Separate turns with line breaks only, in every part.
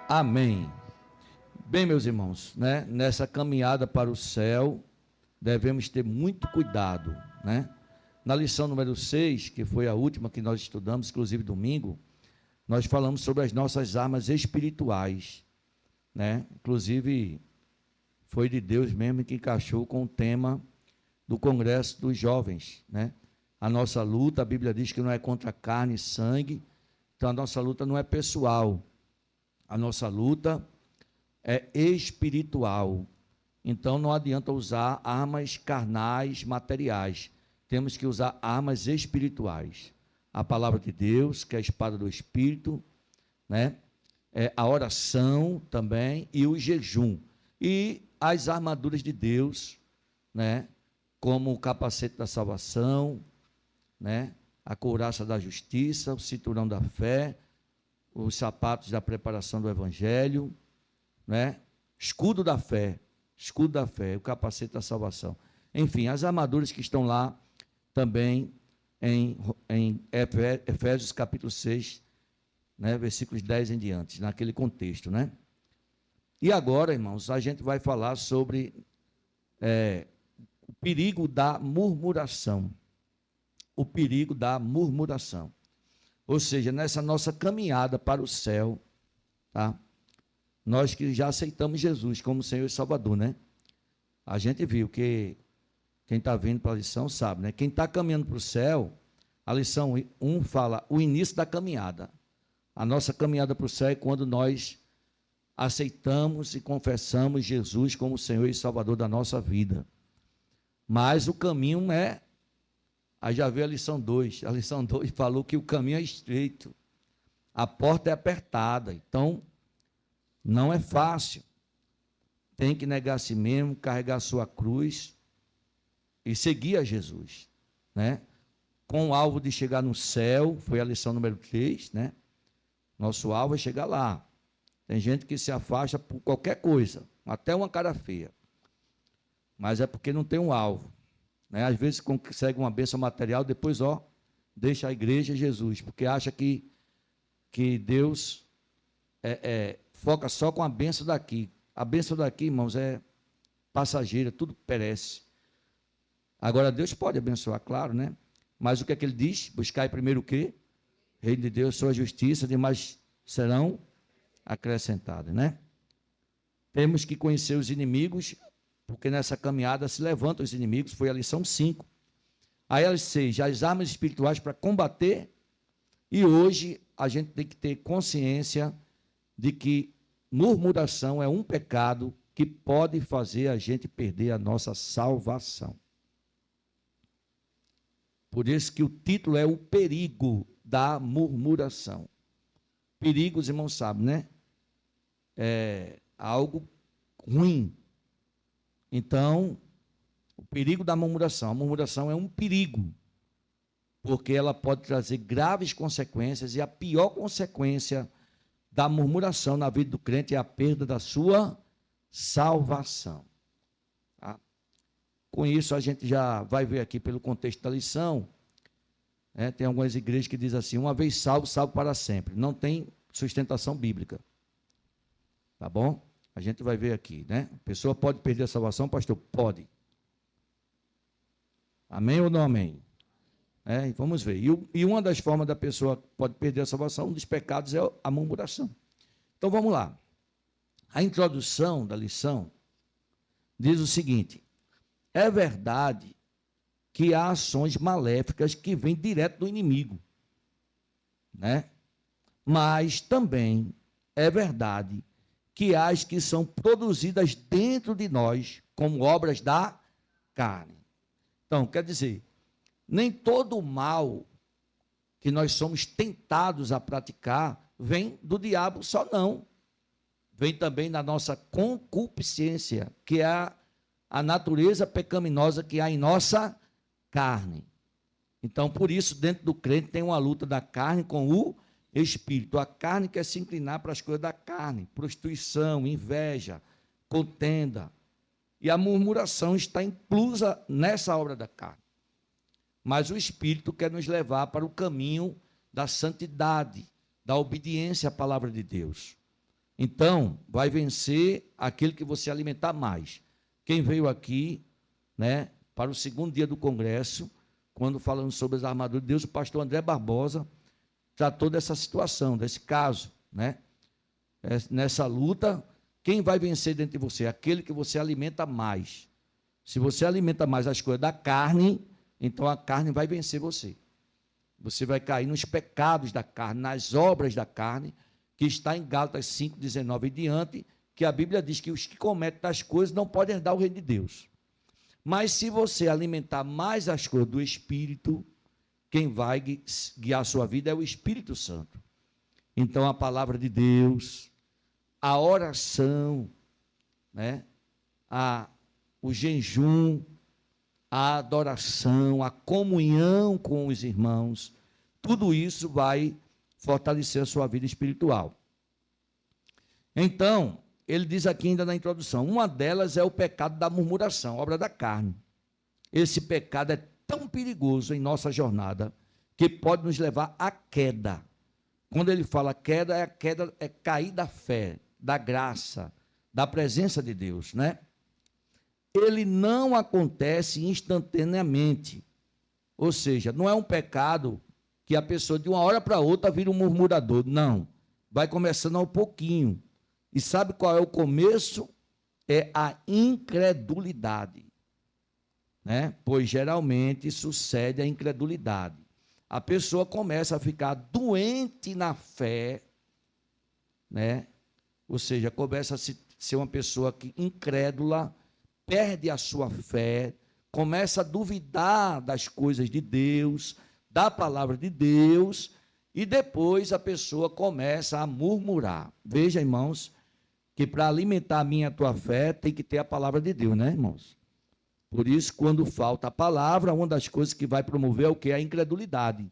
Amém. Bem, meus irmãos, né? Nessa caminhada para o céu, devemos ter muito cuidado, né? Na lição número 6, que foi a última que nós estudamos, inclusive domingo, nós falamos sobre as nossas armas espirituais, né? Inclusive, foi de Deus mesmo que encaixou com o tema do Congresso dos Jovens, né? A nossa luta, a Bíblia diz que não é contra carne e sangue, então a nossa luta não é pessoal, a nossa luta é espiritual. Então não adianta usar armas carnais, materiais. Temos que usar armas espirituais. A palavra de Deus, que é a espada do Espírito, né? A oração também e o jejum. E as armaduras de Deus, né? Como o capacete da salvação, né? A couraça da justiça, o cinturão da fé, os sapatos da preparação do evangelho, né? Escudo da fé, o capacete da salvação. Enfim, as armaduras que estão lá também em Efésios capítulo 6, né? Versículos 10 em diante, naquele contexto, né? E agora, irmãos, a gente vai falar sobre o perigo da murmuração. O perigo da murmuração. Ou seja, nessa nossa caminhada para o céu, tá? Nós que já aceitamos Jesus como Senhor e Salvador, né? A gente viu que quem está vindo para a lição sabe, né? Quem está caminhando para o céu, a lição 1 fala o início da caminhada. A nossa caminhada para o céu é quando nós aceitamos e confessamos Jesus como Senhor e Salvador da nossa vida. Mas o caminho é... Aí já veio a lição 2. A lição 2 falou que o caminho é estreito, a porta é apertada, então não é fácil. Tem que negar a si mesmo, carregar a sua cruz e seguir a Jesus, né? Com o alvo de chegar no céu, foi a lição número 3, né? Nosso alvo é chegar lá. Tem gente que se afasta por qualquer coisa, até uma cara feia, mas é porque não tem um alvo, né? Às vezes consegue uma bênção material, depois, deixa a igreja e Jesus, porque acha que Deus foca só com a bênção daqui. A bênção daqui, irmãos, é passageira, tudo perece. Agora, Deus pode abençoar, claro, né? Mas o que é que ele diz? Buscai primeiro o quê? Reino de Deus, sua justiça, demais serão acrescentadas, né? Temos que conhecer os inimigos, porque nessa caminhada se levantam os inimigos, foi a lição 5. Aí a 6, as armas espirituais para combater, e hoje a gente tem que ter consciência de que murmuração é um pecado que pode fazer a gente perder a nossa salvação. Por isso que o título é o perigo da murmuração. Perigo, os irmãos sabem, né? É algo ruim. Então, o perigo da murmuração. A murmuração é um perigo, porque ela pode trazer graves consequências, e a pior consequência da murmuração na vida do crente é a perda da sua salvação. Tá? Com isso, a gente já vai ver aqui pelo contexto da lição, né? Tem algumas igrejas que dizem assim, uma vez salvo, salvo para sempre. Não tem sustentação bíblica. Tá bom? A gente vai ver aqui, né? A pessoa pode perder a salvação, pastor? Pode. Amém ou não amém? Vamos ver. E uma das formas da pessoa pode perder a salvação, um dos pecados é a murmuração. Então vamos lá. A introdução da lição diz o seguinte: é verdade que há ações maléficas que vêm direto do inimigo, né? Mas também é verdade que há as que são produzidas dentro de nós como obras da carne. Então, quer dizer, nem todo o mal que nós somos tentados a praticar vem do diabo só, não. Vem também da nossa concupiscência, que é a natureza pecaminosa que há em nossa carne. Então, por isso, dentro do crente tem uma luta da carne com o espírito. A carne quer se inclinar para as coisas da carne, prostituição, inveja, contenda. E a murmuração está inclusa nessa obra da carne. Mas o Espírito quer nos levar para o caminho da santidade, da obediência à palavra de Deus. Então, vai vencer aquele que você alimentar mais. Quem veio aqui, né, para o segundo dia do congresso, quando falando sobre as armaduras de Deus, o pastor André Barbosa tratou dessa situação, desse caso, né? Nessa luta, quem vai vencer dentro de você? Aquele que você alimenta mais. Se você alimenta mais as coisas da carne, então a carne vai vencer você. Você vai cair nos pecados da carne, nas obras da carne, que está em Gálatas 5,19 e diante, que a Bíblia diz que os que cometem tais coisas não podem herdar o reino de Deus. Mas se você alimentar mais as coisas do Espírito, quem vai guiar a sua vida é o Espírito Santo. Então a palavra de Deus, a oração, né? O jejum, a adoração, a comunhão com os irmãos, tudo isso vai fortalecer a sua vida espiritual. Então, ele diz aqui ainda na introdução, uma delas é o pecado da murmuração, obra da carne. Esse pecado é tão perigoso em nossa jornada que pode nos levar à queda. Quando ele fala queda, é cair da fé, da graça, da presença de Deus, né? Ele não acontece instantaneamente. Ou seja, não é um pecado que a pessoa de uma hora para outra vira um murmurador. Não. Vai começando ao pouquinho. E sabe qual é o começo? É a incredulidade. Né? Pois geralmente sucede a incredulidade. A pessoa começa a ficar doente na fé, né? Ou seja, começa a ser uma pessoa que incrédula, perde a sua fé, começa a duvidar das coisas de Deus, da palavra de Deus, e depois a pessoa começa a murmurar. Veja, irmãos, que para alimentar a minha e a tua fé tem que ter a palavra de Deus, né, irmãos? Por isso, quando falta a palavra, uma das coisas que vai promover é o que? A incredulidade.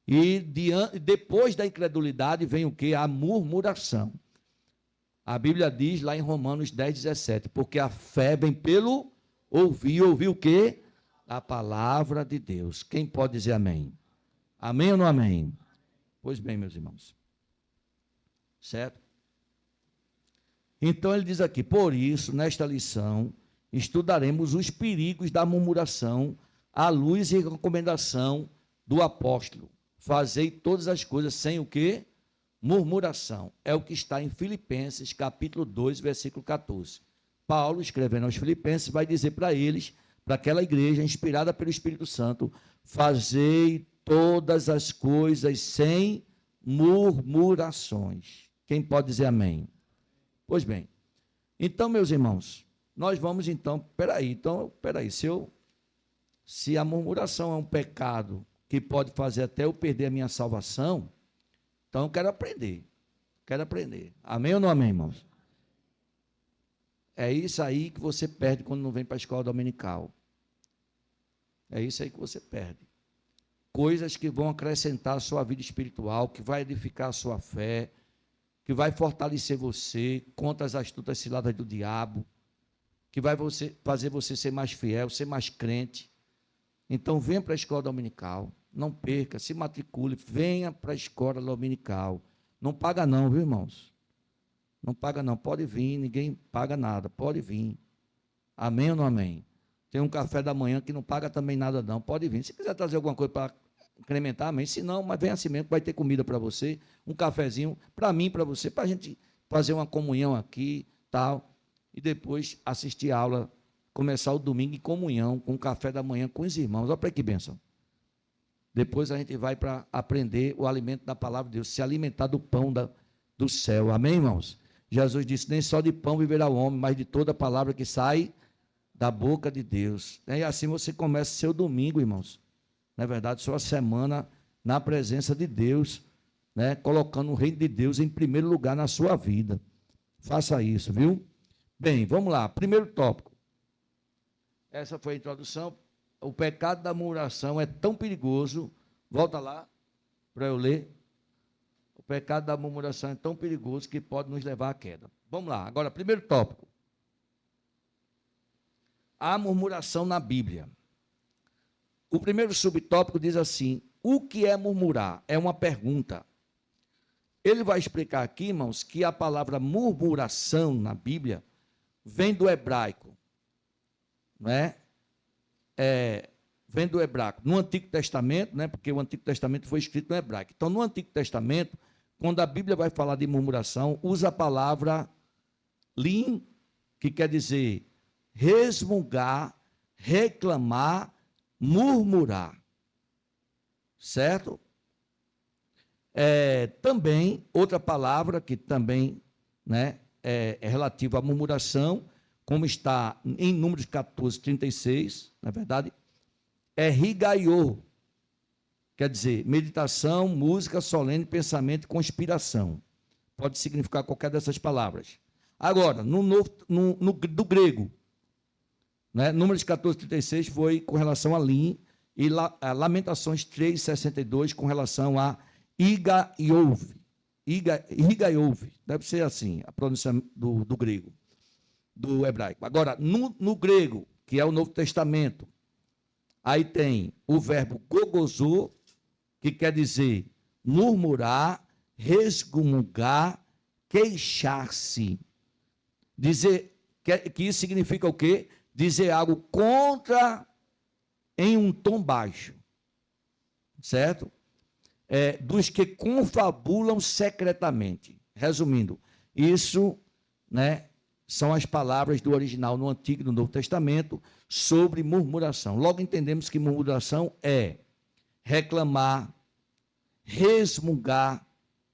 E depois da incredulidade vem o que? A murmuração. A Bíblia diz lá em Romanos 10,17, porque a fé vem pelo ouvir o quê? A palavra de Deus. Quem pode dizer amém? Amém ou não amém? Pois bem, meus irmãos. Certo? Então ele diz aqui, por isso, nesta lição, estudaremos os perigos da murmuração à luz e recomendação do apóstolo. Fazei todas as coisas sem o quê? Murmuração. É o que está em Filipenses, capítulo 2, versículo 14. Paulo, escrevendo aos Filipenses, vai dizer para eles, para aquela igreja inspirada pelo Espírito Santo, fazei todas as coisas sem murmurações. Quem pode dizer amém? Pois bem. Então, meus irmãos, nós vamos então, peraí, se a murmuração é um pecado que pode fazer até eu perder a minha salvação, então eu quero aprender. Amém ou não amém, irmãos? É isso aí que você perde quando não vem para a escola dominical. É isso aí que você perde. Coisas que vão acrescentar a sua vida espiritual, que vai edificar a sua fé, que vai fortalecer você contra as astutas ciladas do diabo, que vai fazer você ser mais fiel, ser mais crente. Então, venha para a escola dominical, não perca, se matricule, venha para a escola dominical. Não paga não, viu, irmãos? Não paga não, pode vir, ninguém paga nada, pode vir. Amém ou não amém? Tem um café da manhã que não paga também nada não, pode vir. Se quiser trazer alguma coisa para incrementar, amém. Se não, mas vem assim mesmo, vai ter comida para você, um cafezinho, para mim, para você, para a gente fazer uma comunhão aqui, tal, e depois assistir a aula, começar o domingo em comunhão, com o café da manhã com os irmãos. Olha para que bênção. Depois a gente vai para aprender o alimento da palavra de Deus, se alimentar do pão do céu. Amém, irmãos? Jesus disse, nem só de pão viverá o homem, mas de toda a palavra que sai da boca de Deus. E assim você começa seu domingo, irmãos. Na verdade, sua semana na presença de Deus, né? Colocando o reino de Deus em primeiro lugar na sua vida. Faça isso, viu? Bem, vamos lá. Primeiro tópico. Essa foi a introdução. O pecado da murmuração é tão perigoso. Volta lá para eu ler. O pecado da murmuração é tão perigoso que pode nos levar à queda. Vamos lá. Agora, primeiro tópico. A murmuração na Bíblia. O primeiro subtópico diz assim: o que é murmurar? É uma pergunta. Ele vai explicar aqui, irmãos, que a palavra murmuração na Bíblia vem do hebraico, não é? Vem do hebraico. No Antigo Testamento, né, porque o Antigo Testamento foi escrito no hebraico. Então, no Antigo Testamento, quando a Bíblia vai falar de murmuração, usa a palavra lim, que quer dizer resmungar, reclamar, murmurar. Certo? Também, outra palavra que também, né, é relativa à murmuração, como está em Números 14, 36, na verdade, é rigaiô, quer dizer, meditação, música solene, pensamento e conspiração. Pode significar qualquer dessas palavras. Agora, do grego, né, Números 14, 36 foi com relação a lim, e Lamentações 3, 62 com relação a igaiouve. Igaiouve, deve ser assim, a pronúncia do grego, do hebraico. Agora, no grego, que é o Novo Testamento, aí tem o verbo gogozô, que quer dizer murmurar, resmungar, queixar-se. Dizer que isso significa o quê? Dizer algo contra em um tom baixo. Certo? Dos que confabulam secretamente. Resumindo, isso, né, são as palavras do original no Antigo e no Novo Testamento sobre murmuração. Logo entendemos que murmuração é reclamar, resmungar,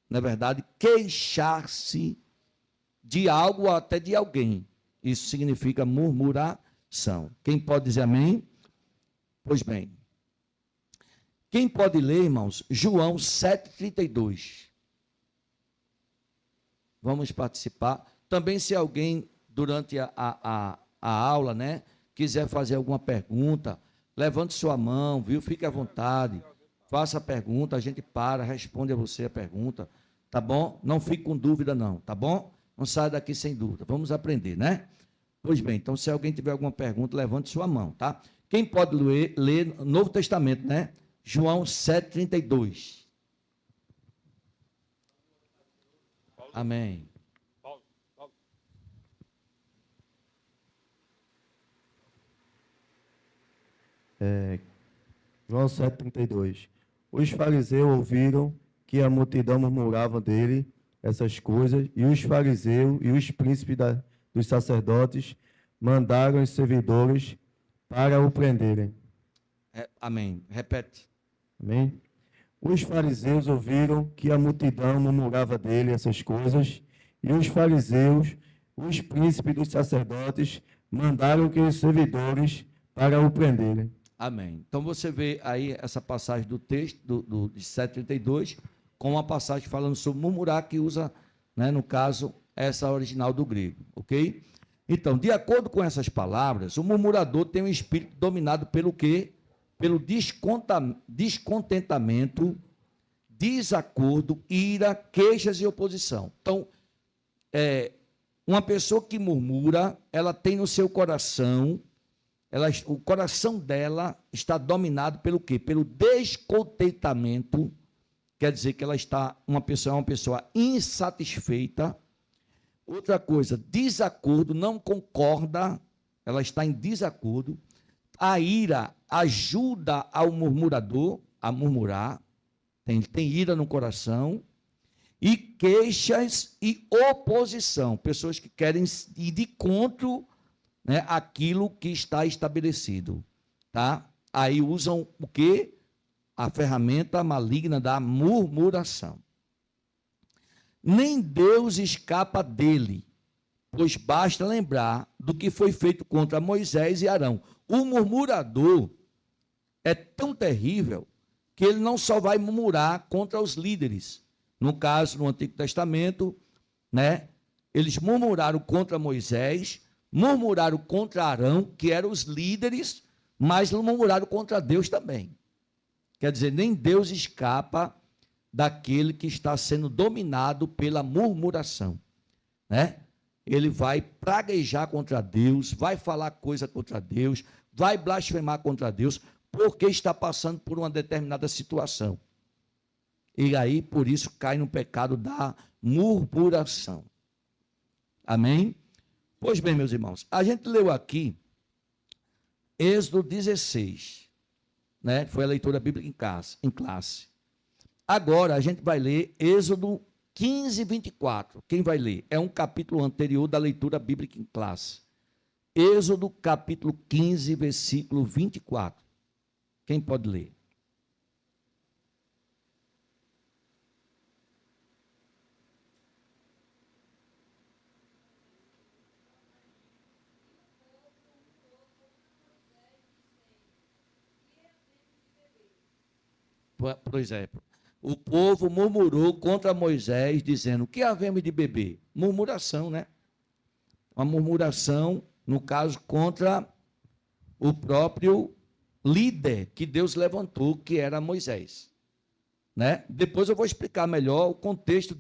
na verdade, queixar-se de algo ou até de alguém. Isso significa murmuração. Quem pode dizer amém? Pois bem. Quem pode ler, irmãos, João 7,32. Vamos participar. Também, se alguém, durante a aula, né, quiser fazer alguma pergunta, levante sua mão, viu? Fique à vontade. Faça a pergunta, a gente responde a você a pergunta, tá bom? Não fique com dúvida, não, tá bom? Não saia daqui sem dúvida. Vamos aprender, né? Pois bem, então, se alguém tiver alguma pergunta, levante sua mão, tá? Quem pode ler Novo Testamento, né? João 7,32. Amém.
João 7,32. Os fariseus ouviram que a multidão murmurava dele essas coisas, e os fariseus e os príncipes dos sacerdotes mandaram os servidores para o prenderem.
Amém. Repete.
Amém? Os fariseus ouviram que a multidão murmurava dele essas coisas, e os fariseus, os príncipes dos sacerdotes, mandaram que os servidores para o prenderem.
Amém. Então você vê aí essa passagem do texto, de 7,32, com uma passagem falando sobre murmurar, que usa, né, no caso, essa original do grego, ok? Então, de acordo com essas palavras, o murmurador tem um espírito dominado pelo quê? Pelo descontentamento, desacordo, ira, queixas e oposição. Então, uma pessoa que murmura, ela tem no seu coração, o coração dela está dominado pelo quê? Pelo descontentamento, quer dizer que ela é uma pessoa insatisfeita. Outra coisa, desacordo, não concorda, ela está em desacordo. A ira ajuda ao murmurador a murmurar, tem ira no coração, e queixas e oposição, pessoas que querem ir de encontro, né, aquilo que está estabelecido, tá? Aí usam o quê? A ferramenta maligna da murmuração. Nem Deus escapa dele, pois basta lembrar do que foi feito contra Moisés e Arão. O murmurador é tão terrível que ele não só vai murmurar contra os líderes. No caso, no Antigo Testamento, né, eles murmuraram contra Moisés, murmuraram contra Arão, que eram os líderes, mas murmuraram contra Deus também. Quer dizer, nem Deus escapa daquele que está sendo dominado pela murmuração, né? Ele vai praguejar contra Deus, vai falar coisa contra Deus, vai blasfemar contra Deus, porque está passando por uma determinada situação. e aí por isso cai no pecado da murmuração. Amém? Pois bem, meus irmãos, a gente leu aqui Êxodo 16, né? Foi a leitura bíblica em classe. Agora a gente vai ler Êxodo 15, 24. Quem vai ler? É um capítulo anterior da leitura bíblica em classe. Êxodo capítulo 15, versículo 24. Quem pode ler? Por exemplo, o povo murmurou contra Moisés, dizendo: o que havemos de beber? Murmuração, né? Uma murmuração, no caso, contra o próprio líder que Deus levantou, que era Moisés. Né? Depois eu vou explicar melhor o contexto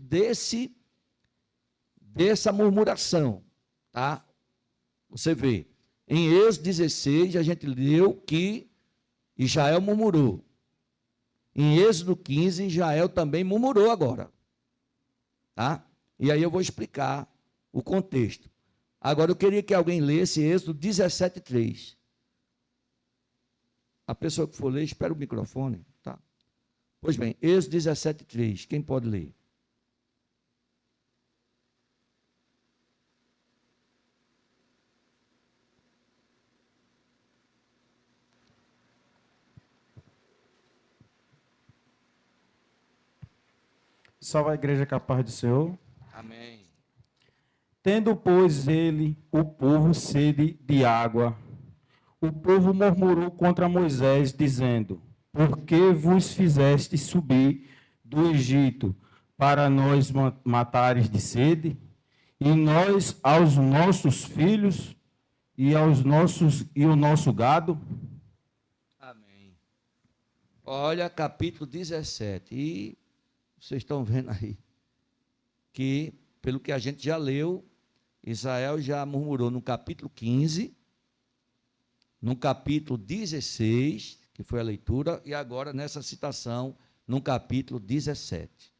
dessa murmuração. Tá? Você vê, em Êxodo 16, a gente leu que Israel murmurou. Em Êxodo 15, Israel também murmurou agora. Tá? E aí eu vou explicar o contexto. Agora eu queria que alguém lesse Êxodo 17, 3. A pessoa que for ler, espera o microfone. Tá? Pois bem, Êxodo 17, 3. Quem pode ler?
Salve a igreja com a paz do Senhor.
Amém.
Tendo, pois, o povo, sede de água, o povo murmurou contra Moisés, dizendo: por que vos fizeste subir do Egito para nós matares de sede? E nós aos nossos filhos e o nosso gado?
Amém. Olha, capítulo 17. E vocês estão vendo aí que, pelo que a gente já leu, Israel já murmurou no capítulo 15, no capítulo 16, que foi a leitura, e agora nessa citação, no capítulo 17.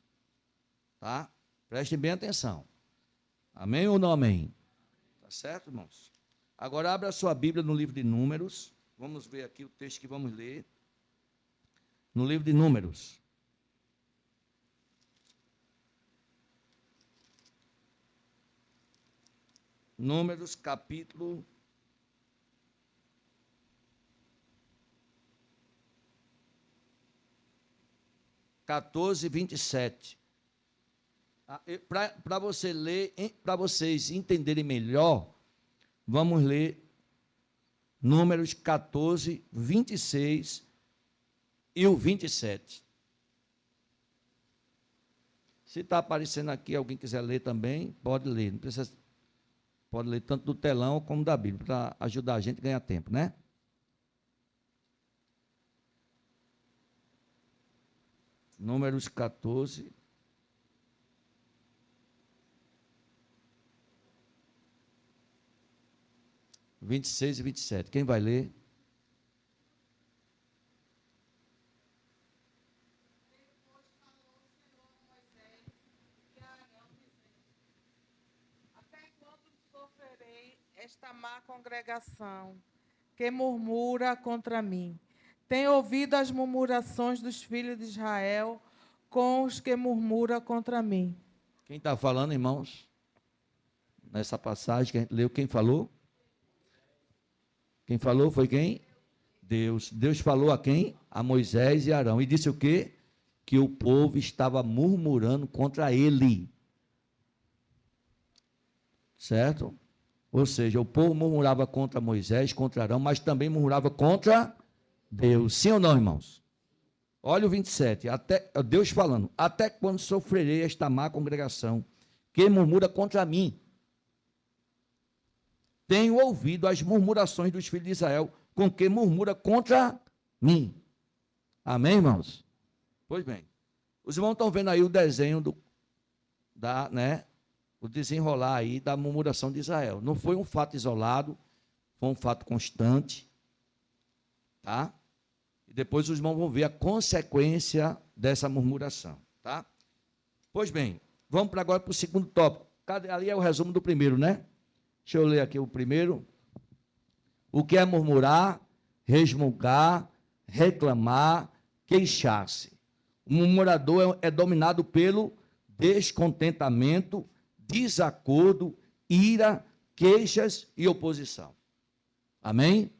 Tá? Prestem bem atenção. Amém ou não amém? Tá certo, irmãos? Agora abra a sua Bíblia no livro de Números. Vamos ver aqui o texto que vamos ler. No livro de Números. Números, capítulo 14, 27. Para você ler, para vocês entenderem melhor, vamos ler Números 14, 26 e o 27. Se está aparecendo aqui, alguém quiser ler também, pode ler. Não precisa, pode ler tanto do telão como da Bíblia, para ajudar a gente a ganhar tempo, né? Números 14, 26 e 27. Quem vai ler?
Até quando sofrerei esta má congregação que murmura contra mim? Tenho ouvido as murmurações dos filhos de Israel com os que murmuram contra mim.
Quem está falando, irmãos? Nessa passagem que a gente leu, quem falou? Quem falou foi quem? Deus. Deus falou a quem? A Moisés e Arão. E disse o quê? Que o povo estava murmurando contra ele. Certo? Ou seja, o povo murmurava contra Moisés, contra Arão, mas também murmurava contra Deus. Sim ou não, irmãos? Olha o 27. Deus falando: até quando sofrerei esta má congregação que murmura contra mim? Tenho ouvido as murmurações dos filhos de Israel, com que murmura contra mim. Amém, irmãos? Pois bem, os irmãos estão vendo aí o desenho o desenrolar aí da murmuração de Israel. Não foi um fato isolado, foi um fato constante, tá? E depois os irmãos vão ver a consequência dessa murmuração. Tá? Pois bem, vamos agora para o segundo tópico. Ali é o resumo do primeiro, né? Deixa eu ler aqui o primeiro. O que é murmurar, resmungar, reclamar, queixar-se. O murmurador é dominado pelo descontentamento, desacordo, ira, queixas e oposição. Amém?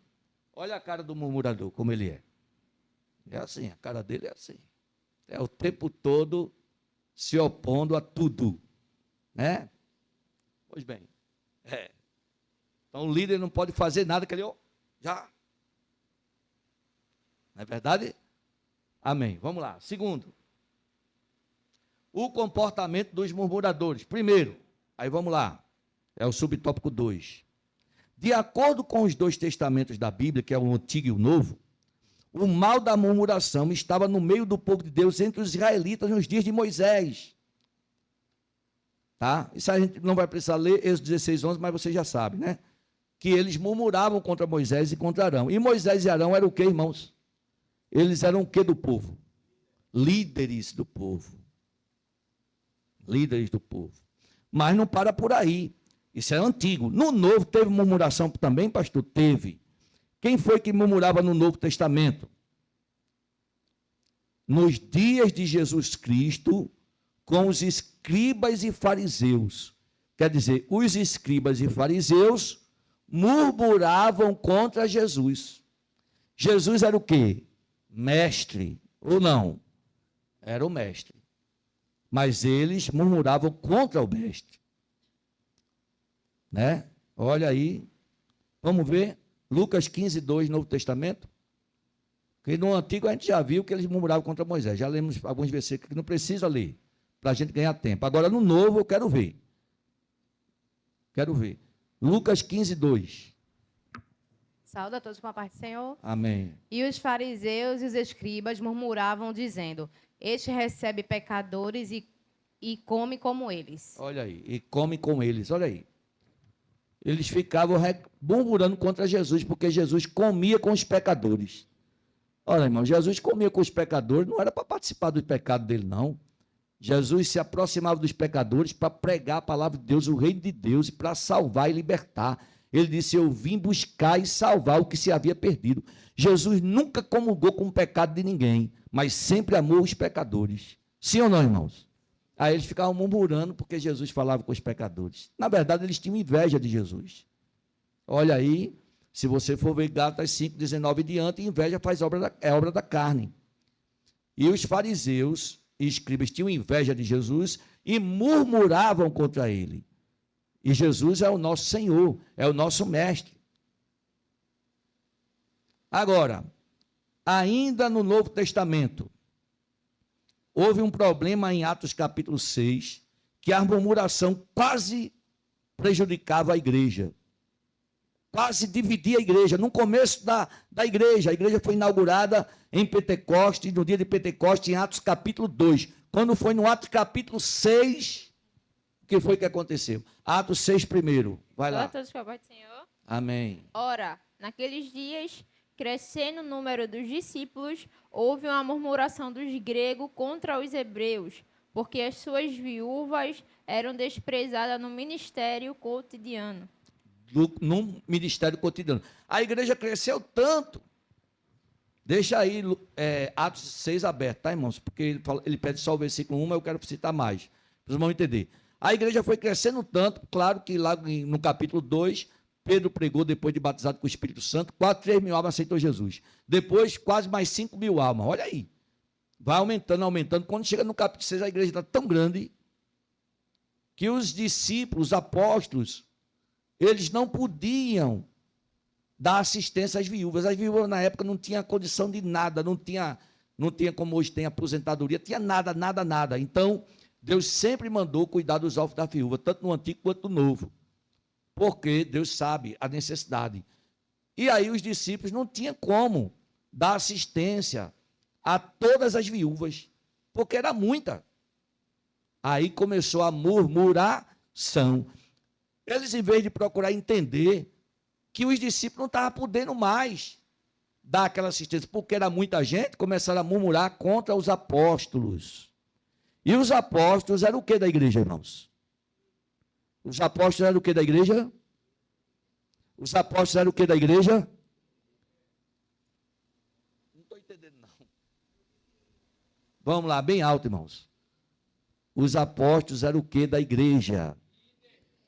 Olha a cara do murmurador, como ele é. É assim, a cara dele é assim. É o tempo todo se opondo a tudo. Né? Pois bem. Então o líder não pode fazer nada que ele já. Não é verdade? Amém. Vamos lá. Segundo, o comportamento dos murmuradores. Primeiro, aí vamos lá. É o subtópico 2. De acordo com os dois testamentos da Bíblia, que é o Antigo e o Novo, o mal da murmuração estava no meio do povo de Deus, entre os israelitas, nos dias de Moisés. Tá? Isso a gente não vai precisar ler, Êxodo 16, 11, mas você já sabe, né? Que eles murmuravam contra Moisés e contra Arão. E Moisés e Arão eram o quê, irmãos? Eles eram o quê do povo? Líderes do povo. Líderes do povo. Mas não para por aí. Isso é antigo. No Novo teve murmuração também, pastor? Teve. Quem foi que murmurava no Novo Testamento? Nos dias de Jesus Cristo, com os escribas e fariseus. Quer dizer, os escribas e fariseus murmuravam contra Jesus. Jesus era o quê? Mestre, ou não? Era o mestre. Mas eles murmuravam contra o mestre. Né? Olha aí. Vamos ver. Lucas 15, 2, Novo Testamento. Porque no Antigo a gente já viu que eles murmuravam contra Moisés. Já lemos alguns versículos que não precisa ler, para a gente ganhar tempo. Agora, no Novo, eu quero ver. Quero ver. Lucas 15, 2.
Saúde a todos com a paz do Senhor.
Amém.
E os fariseus e os escribas murmuravam, dizendo: Este recebe pecadores e come como eles.
Olha aí. E come com eles. Olha aí. Eles ficavam murmurando contra Jesus, porque Jesus comia com os pecadores. Olha, irmão, Jesus comia com os pecadores, não era para participar do pecado dele, não. Jesus se aproximava dos pecadores para pregar a palavra de Deus, o reino de Deus, e para salvar e libertar. Ele disse: eu vim buscar e salvar o que se havia perdido. Jesus nunca comungou com o pecado de ninguém, mas sempre amou os pecadores. Sim ou não, irmãos? Aí eles ficavam murmurando porque Jesus falava com os pecadores. Na verdade, eles tinham inveja de Jesus. Olha aí, se você for ver Gálatas 5, 19 e diante, inveja é obra da carne. E os fariseus e escribas tinham inveja de Jesus e murmuravam contra ele. E Jesus é o nosso Senhor, é o nosso mestre. Agora, ainda no Novo Testamento, houve um problema em Atos capítulo 6, que a murmuração quase prejudicava a igreja. Quase dividia a igreja. No começo da igreja, a igreja foi inaugurada em Pentecostes, no dia de Pentecostes, em Atos capítulo 2. Quando foi no Atos capítulo 6, o que foi que aconteceu? Atos 6 primeiro. Vai lá.
Olá a todos com a paz do Senhor.
Amém.
Ora, naqueles dias, crescendo o número dos discípulos, houve uma murmuração dos gregos contra os hebreus, porque as suas viúvas eram desprezadas no ministério cotidiano.
No ministério cotidiano. A igreja cresceu tanto. Deixa aí Atos 6 aberto, tá, irmãos? Porque ele pede só o versículo 1, mas eu quero citar mais. Para os irmãos entenderem. A igreja foi crescendo tanto, claro que lá no capítulo 2, Pedro pregou depois de batizado com o Espírito Santo, quase 3 mil almas aceitou Jesus. Depois, quase mais 5 mil almas. Olha aí. Vai aumentando, aumentando. Quando chega no capítulo 6, a igreja está tão grande que os discípulos, os apóstolos, eles não podiam dar assistência às viúvas. As viúvas, na época, não tinham condição de nada, não tinha como hoje tem aposentadoria, tinha nada, nada, nada. Então, Deus sempre mandou cuidar dos órfãos da viúva, tanto no Antigo quanto no Novo, porque Deus sabe a necessidade. E aí os discípulos não tinham como dar assistência a todas as viúvas, porque era muita. Aí começou a murmuração. Eles, em vez de procurar entender que os discípulos não estavam podendo mais dar aquela assistência, porque era muita gente, começaram a murmurar contra os apóstolos. E os apóstolos eram o que da igreja, irmãos? Os apóstolos eram o que da igreja? Os apóstolos eram o que da igreja? Não estou entendendo, não. Vamos lá, bem alto, irmãos. Os apóstolos eram o que da igreja?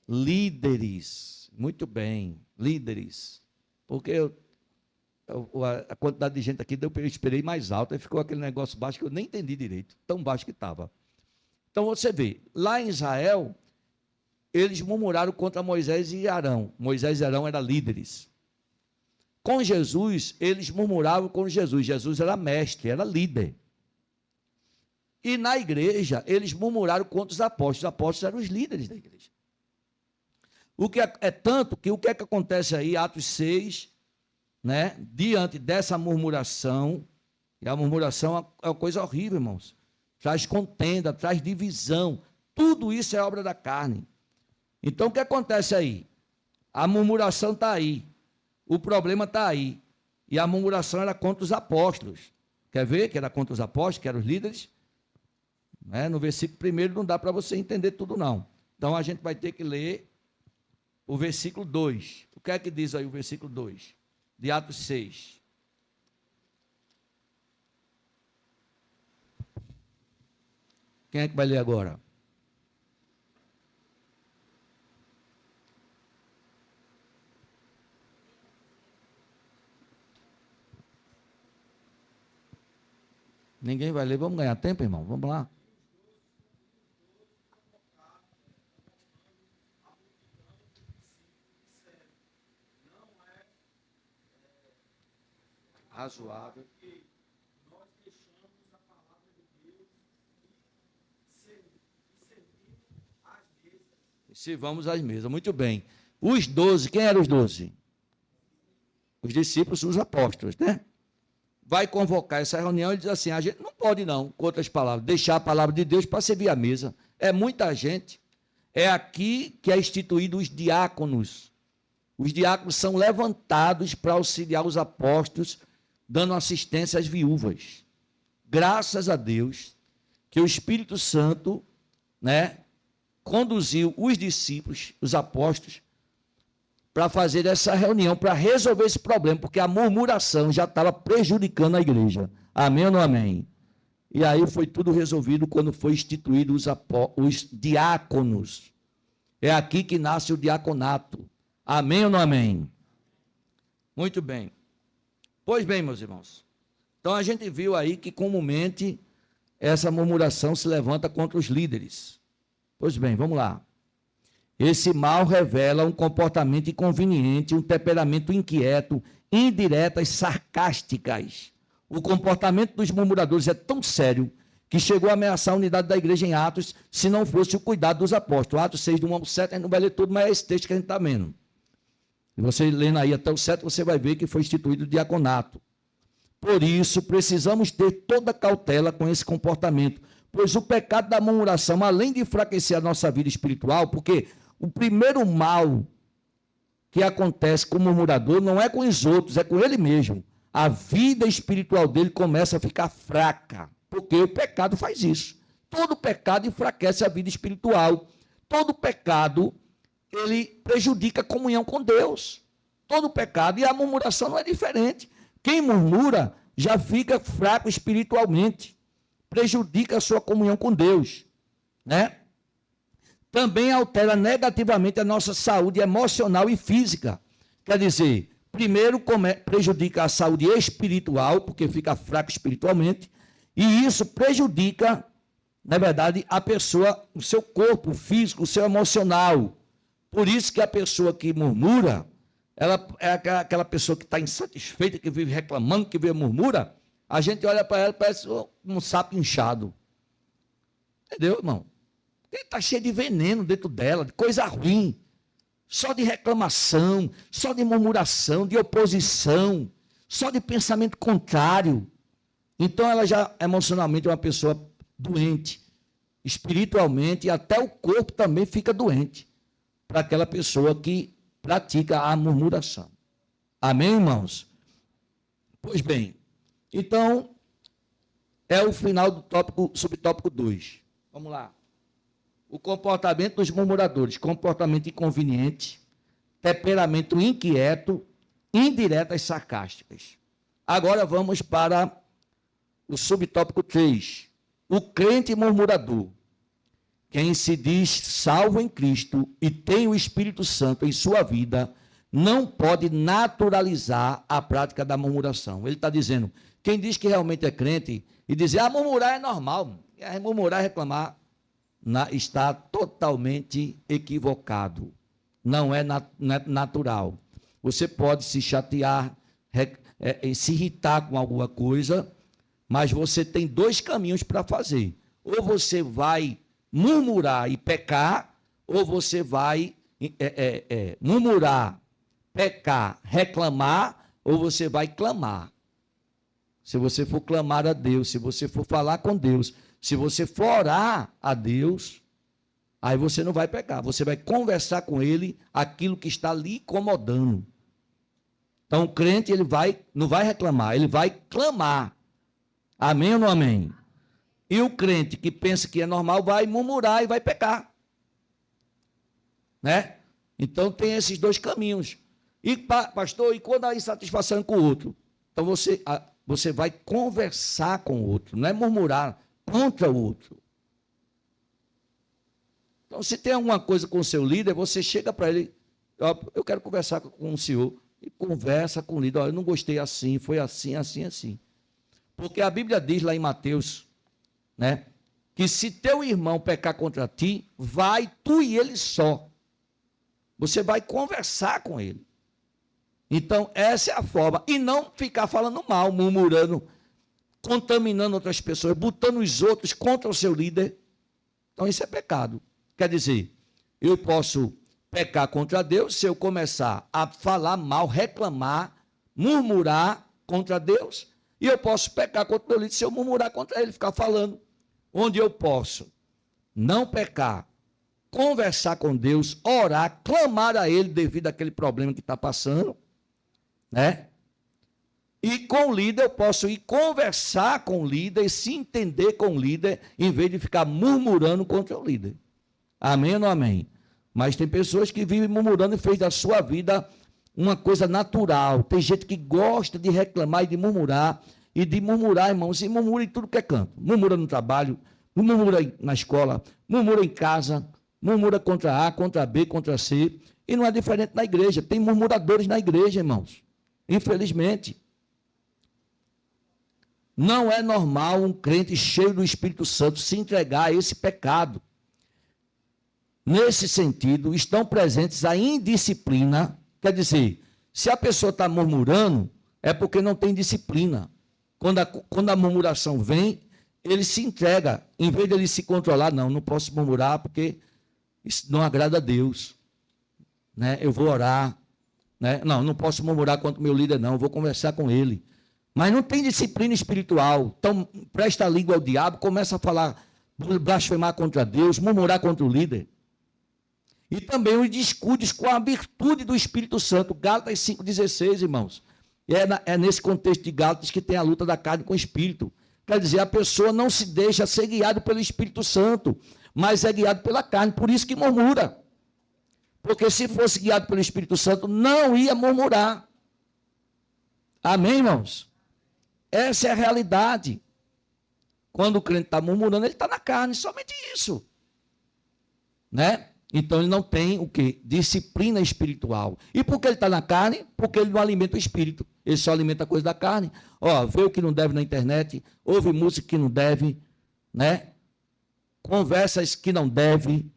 Líderes. Muito bem, líderes. Porque a quantidade de gente aqui, eu esperei mais alto, aí ficou aquele negócio baixo que eu nem entendi direito, tão baixo que estava. Então você vê, lá em Israel, eles murmuraram contra Moisés e Arão. Moisés e Arão eram líderes. Com Jesus, eles murmuravam com Jesus. Jesus era mestre, era líder. E na igreja, eles murmuraram contra os apóstolos. Os apóstolos eram os líderes da igreja. O que é tanto que o que é que acontece aí, Atos 6, né? Diante dessa murmuração, e a murmuração é uma coisa horrível, irmãos. Traz contenda, traz divisão. Tudo isso é obra da carne. Então, o que acontece aí? A murmuração está aí. O problema está aí. E a murmuração era contra os apóstolos. Quer ver que era contra os apóstolos, que eram os líderes? Né? No versículo 1 não dá para você entender tudo, não. Então, a gente vai ter que ler o versículo 2. O que é que diz aí o versículo 2? De Atos 6. Quem é que vai ler agora? Ninguém vai ler. Vamos ganhar tempo, irmão? Vamos lá. Razoável. Se vamos às mesas. Muito bem. Os 12, quem eram os 12? Os discípulos, os apóstolos, né? Vai convocar essa reunião e diz assim, a gente não pode não, com outras palavras, deixar a palavra de Deus para servir a mesa. É muita gente. É aqui que é instituído os diáconos. Os diáconos são levantados para auxiliar os apóstolos, dando assistência às viúvas. Graças a Deus que o Espírito Santo, né, conduziu os discípulos, os apóstolos, para fazer essa reunião, para resolver esse problema, porque a murmuração já estava prejudicando a igreja. Amém ou não amém? E aí foi tudo resolvido quando foi instituído os diáconos. É aqui que nasce o diaconato. Amém ou não amém? Muito bem. Pois bem, meus irmãos. Então a gente viu aí que comumente essa murmuração se levanta contra os líderes. Pois bem, vamos lá. Esse mal revela um comportamento inconveniente, um temperamento inquieto, indiretas, sarcásticas. O comportamento dos murmuradores é tão sério que chegou a ameaçar a unidade da igreja em Atos, se não fosse o cuidado dos apóstolos. Atos 6, do 1 ao 7, a gente não vai ler tudo, mas é esse texto que a gente está vendo. E você lendo aí até o 7, você vai ver que foi instituído o diaconato. Por isso, precisamos ter toda cautela com esse comportamento, pois o pecado da murmuração, além de enfraquecer a nossa vida espiritual, porque o primeiro mal que acontece com o murmurador não é com os outros, é com ele mesmo. A vida espiritual dele começa a ficar fraca, porque o pecado faz isso. Todo pecado enfraquece a vida espiritual. Todo pecado, ele prejudica a comunhão com Deus. Todo pecado, e a murmuração não é diferente. Quem murmura já fica fraco espiritualmente, prejudica a sua comunhão com Deus, né? Também altera negativamente a nossa saúde emocional e física. Quer dizer, primeiro prejudica a saúde espiritual, porque fica fraco espiritualmente, e isso prejudica, na verdade, a pessoa, o seu corpo físico, o seu emocional. Por isso que a pessoa que murmura, ela é aquela pessoa que está insatisfeita, que vive reclamando, que vive murmura, a gente olha para ela e parece um sapo inchado. Entendeu, irmão? Está cheio de veneno dentro dela, de coisa ruim, só de reclamação, só de murmuração, de oposição, só de pensamento contrário. Então ela já emocionalmente é uma pessoa doente, espiritualmente, e até o corpo também fica doente para aquela pessoa que pratica a murmuração. Amém, irmãos? Pois bem, então é o final do tópico, subtópico 2. Vamos lá. O comportamento dos murmuradores, comportamento inconveniente, temperamento inquieto, indiretas sarcásticas. Agora vamos para o subtópico 3. O crente murmurador. Quem se diz salvo em Cristo e tem o Espírito Santo em sua vida, não pode naturalizar a prática da murmuração. Ele está dizendo, quem diz que realmente é crente e dizer, murmurar é normal, murmurar e reclamar, está totalmente equivocado. Não é natural. Você pode se chatear, se irritar com alguma coisa, mas você tem 2 caminhos para fazer. Ou você vai murmurar e pecar, ou você vai murmurar, pecar, reclamar, ou você vai clamar. Se você for clamar a Deus, se você for falar com Deus, se você for orar a Deus, aí você não vai pecar, você vai conversar com Ele aquilo que está lhe incomodando. Então o crente ele não vai reclamar, ele vai clamar. Amém ou não amém? E o crente que pensa que é normal vai murmurar e vai pecar. Né? Então tem esses 2 caminhos. E pastor, e quando há insatisfação com o outro? Então você vai conversar com o outro, não é murmurar contra o outro. Então, se tem alguma coisa com o seu líder, você chega para ele, eu quero conversar com o senhor, e conversa com o líder, eu não gostei assim, foi assim, assim, assim. Porque a Bíblia diz lá em Mateus, né, que se teu irmão pecar contra ti, vai tu e ele só. Você vai conversar com ele. Então, essa é a forma. E não ficar falando mal, murmurando, contaminando outras pessoas, botando os outros contra o seu líder. Então, isso é pecado. Quer dizer, eu posso pecar contra Deus se eu começar a falar mal, reclamar, murmurar contra Deus. E eu posso pecar contra o meu líder se eu murmurar contra ele, ficar falando. Onde eu posso não pecar, conversar com Deus, orar, clamar a Ele devido àquele problema que está passando, né? E com o líder eu posso ir conversar com o líder e se entender com o líder, em vez de ficar murmurando contra o líder. Amém ou não amém? Mas tem pessoas que vivem murmurando e fez da sua vida uma coisa natural. Tem gente que gosta de reclamar e de murmurar, irmãos, e murmura em tudo que é canto. Murmura no trabalho, murmura na escola, murmura em casa, murmura contra A, contra B, contra C. E não é diferente na igreja. Tem murmuradores na igreja, irmãos. Infelizmente. Não é normal um crente cheio do Espírito Santo se entregar a esse pecado. Nesse sentido, estão presentes a indisciplina. Quer dizer, se a pessoa está murmurando, é porque não tem disciplina. Quando a murmuração vem, ele se entrega. Em vez de ele se controlar, não posso murmurar porque isso não agrada a Deus. Né? Eu vou orar. Né? Não posso murmurar contra o meu líder, não. Eu vou conversar com ele. Mas não tem disciplina espiritual. Então, presta a língua ao diabo, começa a falar, blasfemar contra Deus, murmurar contra o líder. E também os descuidos com a virtude do Espírito Santo. Gálatas 5,16, irmãos. É nesse contexto de Gálatas que tem a luta da carne com o Espírito. Quer dizer, a pessoa não se deixa ser guiada pelo Espírito Santo, mas é guiado pela carne. Por isso que murmura. Porque se fosse guiado pelo Espírito Santo, não ia murmurar. Amém, irmãos? Essa é a realidade. Quando o crente está murmurando, ele está na carne, somente isso. Né? Então ele não tem o quê? Disciplina espiritual. E por que ele está na carne? Porque ele não alimenta o espírito. Ele só alimenta a coisa da carne. Vê o que não deve na internet, ouve música que não deve, né? Conversas que não deve,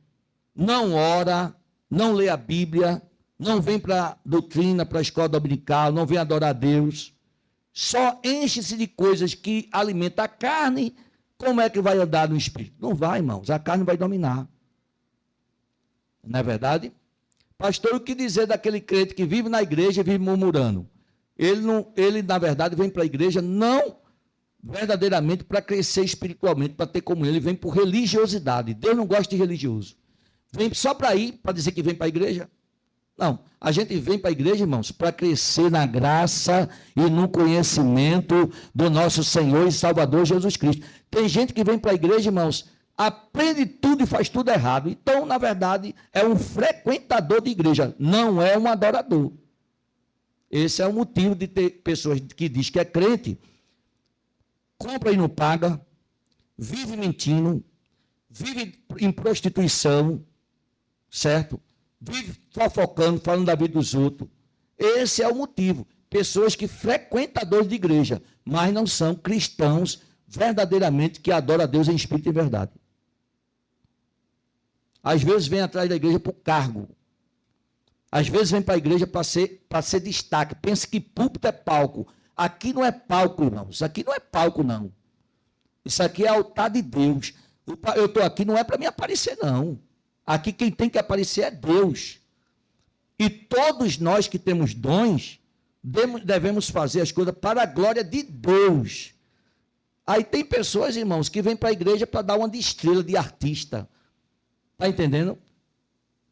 não ora, não lê a Bíblia, não vem para a doutrina, para a escola dominical, não vem adorar a Deus. Só enche-se de coisas que alimentam a carne. Como é que vai andar no espírito? Não vai, irmãos. A carne vai dominar. Não é verdade? Pastor, o que dizer daquele crente que vive na igreja e vive murmurando? Ele na verdade, vem para a igreja não verdadeiramente para crescer espiritualmente, para ter comunhão. Ele vem por religiosidade. Deus não gosta de religioso. Vem só para ir, para dizer que vem para a igreja? Não. A gente vem para a igreja, irmãos, para crescer na graça e no conhecimento do nosso Senhor e Salvador Jesus Cristo. Tem gente que vem para a igreja, irmãos, aprende tudo e faz tudo errado. Então, na verdade, é um frequentador de igreja, não é um adorador. Esse é o motivo de ter pessoas que diz que é crente, compra e não paga, vive mentindo, vive em prostituição, certo? Vive fofocando, falando da vida dos outros. Esse é o motivo. Pessoas que frequentadores de igreja, mas não são cristãos verdadeiramente que adoram a Deus em espírito e verdade. Às vezes vem atrás da igreja por cargo. Às vezes vem para a igreja para ser destaque. Pensa que púlpito é palco. Aqui não é palco, irmãos. Isso aqui não é palco, não. Isso aqui é altar de Deus. Eu estou aqui não é para me aparecer, não. Aqui quem tem que aparecer é Deus. E todos nós que temos dons, devemos fazer as coisas para a glória de Deus. Aí tem pessoas, irmãos, que vêm para a igreja para dar uma de estrela, de artista. Está entendendo?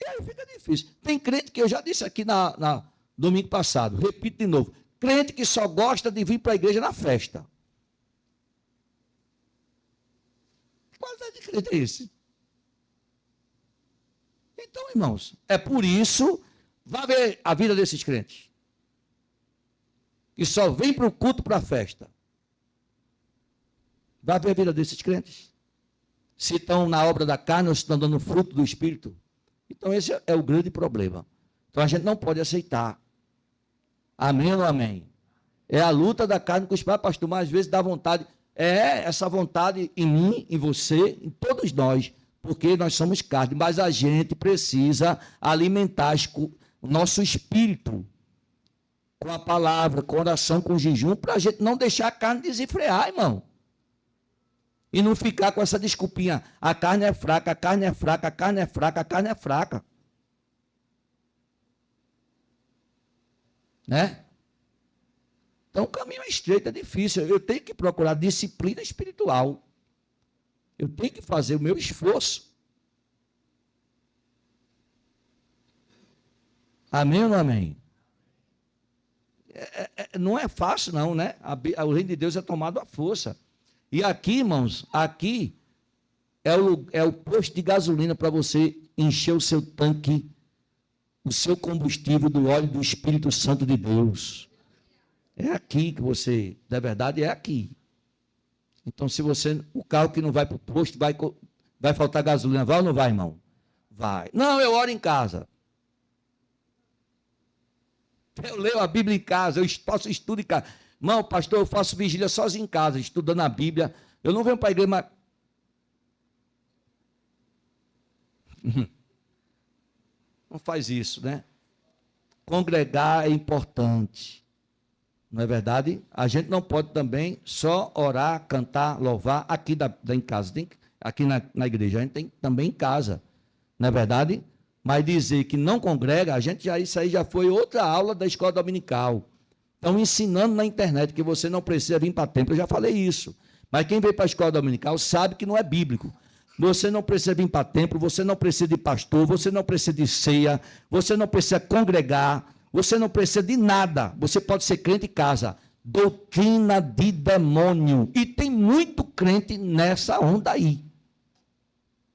E aí fica difícil. Tem crente que eu já disse aqui na domingo passado, repito de novo, crente que só gosta de vir para a igreja na festa. Que qualidade de crente é esse? Então, irmãos, é por isso, vá ver a vida desses crentes, que só vem para o culto, para a festa. Vá ver a vida desses crentes. Se estão na obra da carne ou se estão dando fruto do Espírito. Então, esse é o grande problema. Então, a gente não pode aceitar. Amém ou amém? É a luta da carne com o Espírito, pastor, mas às vezes dá vontade. É essa vontade em mim, em você, em todos nós, porque nós somos carne, mas a gente precisa alimentar o nosso espírito com a palavra, com a oração, com o jejum, para a gente não deixar a carne desenfrear, irmão. E não ficar com essa desculpinha, a carne é fraca, a carne é fraca, a carne é fraca, a carne é fraca. Né? Então o caminho é estreito, é difícil. Eu tenho que procurar disciplina espiritual. Eu tenho que fazer o meu esforço. Amém ou não amém? Não é fácil, não, né? O reino de Deus é tomado à força. E aqui, irmãos, aqui é o posto de gasolina para você encher o seu tanque, o seu combustível do óleo do Espírito Santo de Deus. É aqui que você, na verdade, é aqui. Então, se você, o carro que não vai para o posto, vai faltar gasolina, vai ou não vai, irmão? Vai. Não, eu oro em casa. Eu leio a Bíblia em casa, eu faço estudo em casa. Irmão, pastor, eu faço vigília sozinho em casa, estudando a Bíblia. Eu não venho para a igreja, mas... Não faz isso, né? Congregar é importante. Não é verdade? A gente não pode também só orar, cantar, louvar aqui em casa. Aqui na igreja, a gente tem também em casa. Não é verdade? Mas dizer que não congrega, isso aí já foi outra aula da escola dominical. Estão ensinando na internet que você não precisa vir para templo. Eu já falei isso. Mas quem veio para a escola dominical sabe que não é bíblico. Você não precisa vir para templo, você não precisa de pastor, você não precisa de ceia, você não precisa congregar, você não precisa de nada. Você pode ser crente em casa. Doutrina de demônio. E tem muito crente nessa onda aí.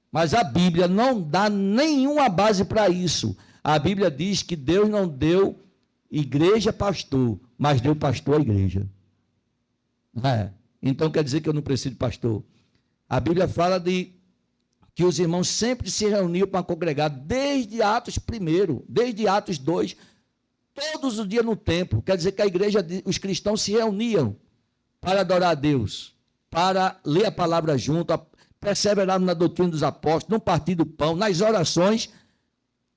Mas a Bíblia não dá nenhuma base para isso. A Bíblia diz que Deus não deu igreja pastor, mas deu pastor à igreja. Então quer dizer que eu não preciso de pastor. A Bíblia fala que os irmãos sempre se reuniam para congregar, desde Atos 1, desde Atos 2, todos os dias no templo. Quer dizer que a igreja, os cristãos se reuniam para adorar a Deus, para ler a palavra junto, perseverar na doutrina dos apóstolos, no partir do pão, nas orações.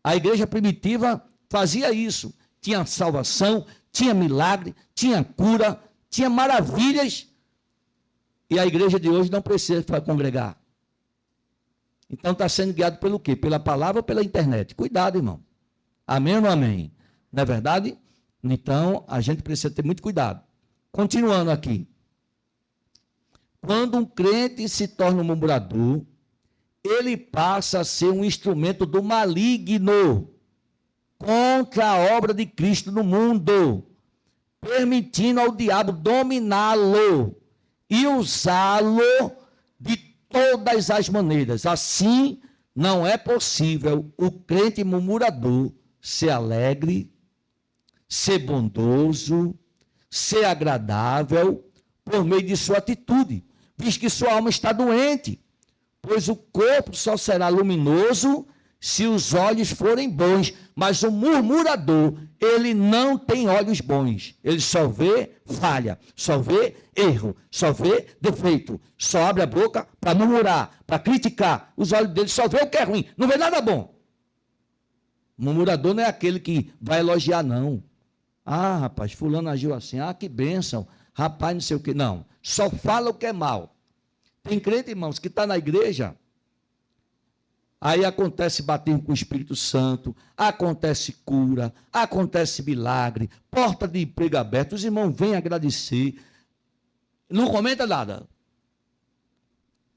A igreja primitiva fazia isso. Tinha salvação, tinha milagre, tinha cura, tinha maravilhas. E a igreja de hoje não precisa congregar. Então está sendo guiado pelo quê? Pela palavra ou pela internet? Cuidado, irmão. Amém ou não amém? Não é verdade? Então a gente precisa ter muito cuidado. Continuando aqui. Quando um crente se torna um murmurador, ele passa a ser um instrumento do maligno contra a obra de Cristo no mundo, permitindo ao diabo dominá-lo e usá-lo de todas as maneiras. Assim, não é possível o crente murmurador ser alegre, ser bondoso, ser agradável por meio de sua atitude, visto que sua alma está doente, pois o corpo só será luminoso se os olhos forem bons, mas o murmurador, ele não tem olhos bons, ele só vê falha, só vê erro, só vê defeito, só abre a boca para murmurar, para criticar, os olhos dele só vê o que é ruim, não vê nada bom. O murmurador não é aquele que vai elogiar, não. Ah, rapaz, fulano agiu assim, ah, que bênção, rapaz, não sei o que, não, só fala o que é mal. Tem crente, irmãos, que está na igreja, aí acontece batismo com o Espírito Santo, acontece cura, acontece milagre, porta de emprego aberta, os irmãos vêm agradecer, não comenta nada.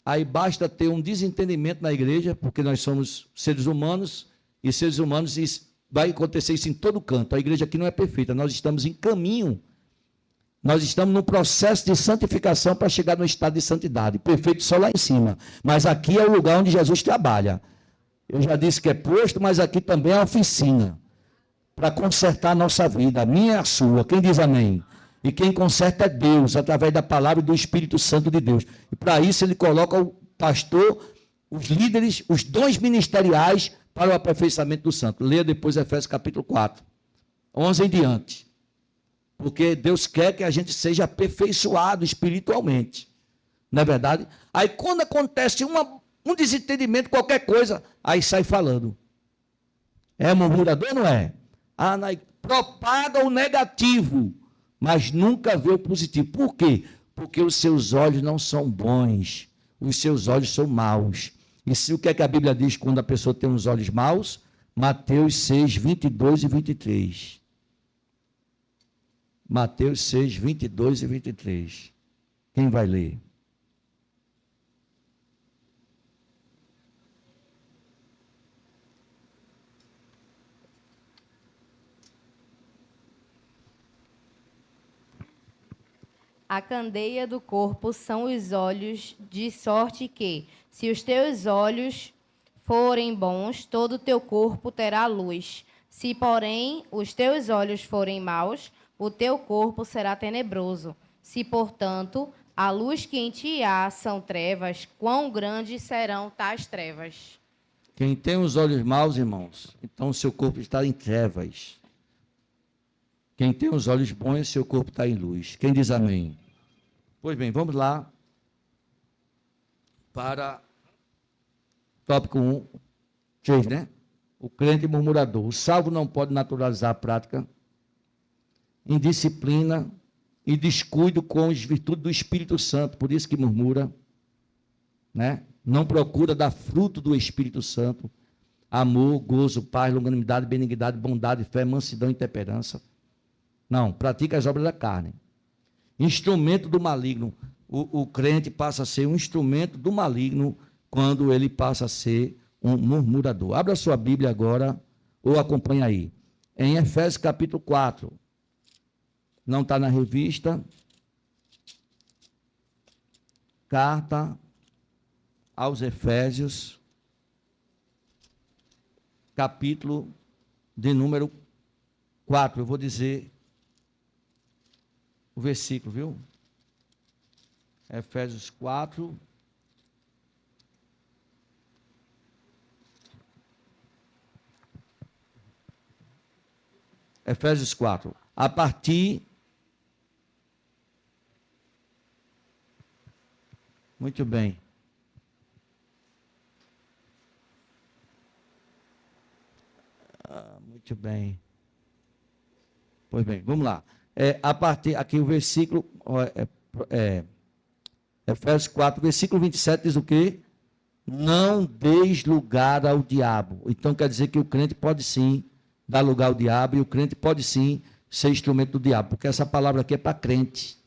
Aí basta ter um desentendimento na igreja, porque nós somos seres humanos, e seres humanos vai acontecer isso em todo canto. A igreja aqui não é perfeita, nós estamos em caminho, nós estamos no processo de santificação para chegar no estado de santidade, perfeito só lá em cima, mas aqui é o lugar onde Jesus trabalha. Eu já disse que é posto, mas aqui também é oficina, para consertar a nossa vida, a minha e a sua. Quem diz amém? E quem conserta é Deus, através da palavra e do Espírito Santo de Deus. E para isso ele coloca o pastor, os líderes, os dons ministeriais para o aperfeiçoamento do santo. Leia depois Efésios capítulo 4, 11 em diante. Porque Deus quer que a gente seja aperfeiçoado espiritualmente. Não é verdade? Aí quando acontece um desentendimento, qualquer coisa, aí sai falando. É murmurador, não é? Propaga o negativo, mas nunca vê o positivo. Por quê? Porque os seus olhos não são bons, os seus olhos são maus. E se o que é que a Bíblia diz quando a pessoa tem os olhos maus? Mateus 6, 22 e 23. Mateus 6, 22 e 23. Quem vai ler?
A candeia do corpo são os olhos, de sorte que, se os teus olhos forem bons, todo o teu corpo terá luz. Se, porém, os teus olhos forem maus, o teu corpo será tenebroso. Se, portanto, a luz que em ti há são trevas, quão grandes serão tais trevas?
Quem tem os olhos maus, irmãos, então o seu corpo está em trevas. Quem tem os olhos bons, seu corpo está em luz. Quem diz amém? Pois bem, vamos lá para tópico 1, 3, né? O crente murmurador. O salvo não pode naturalizar a prática, indisciplina e descuido com as virtudes do Espírito Santo, por isso que murmura, né? Não procura dar fruto do Espírito Santo, amor, gozo, paz, longanimidade, benignidade, bondade, fé, mansidão e temperança. Não, pratica as obras da carne. Instrumento do maligno. O crente passa a ser um instrumento do maligno quando ele passa a ser um murmurador. Abra sua Bíblia agora, ou acompanha aí. Em Efésios capítulo 4. Não está na revista. Carta aos Efésios, capítulo de número 4. Eu vou dizer o versículo, viu? Efésios 4. Efésios 4. A partir. Muito bem. Muito bem. Pois bem, vamos lá. A partir, aqui o versículo, Efésios 4, versículo 27 diz o quê? Não deis lugar ao diabo. Então quer dizer que o crente pode sim dar lugar ao diabo, e o crente pode sim ser instrumento do diabo, porque essa palavra aqui é para crente.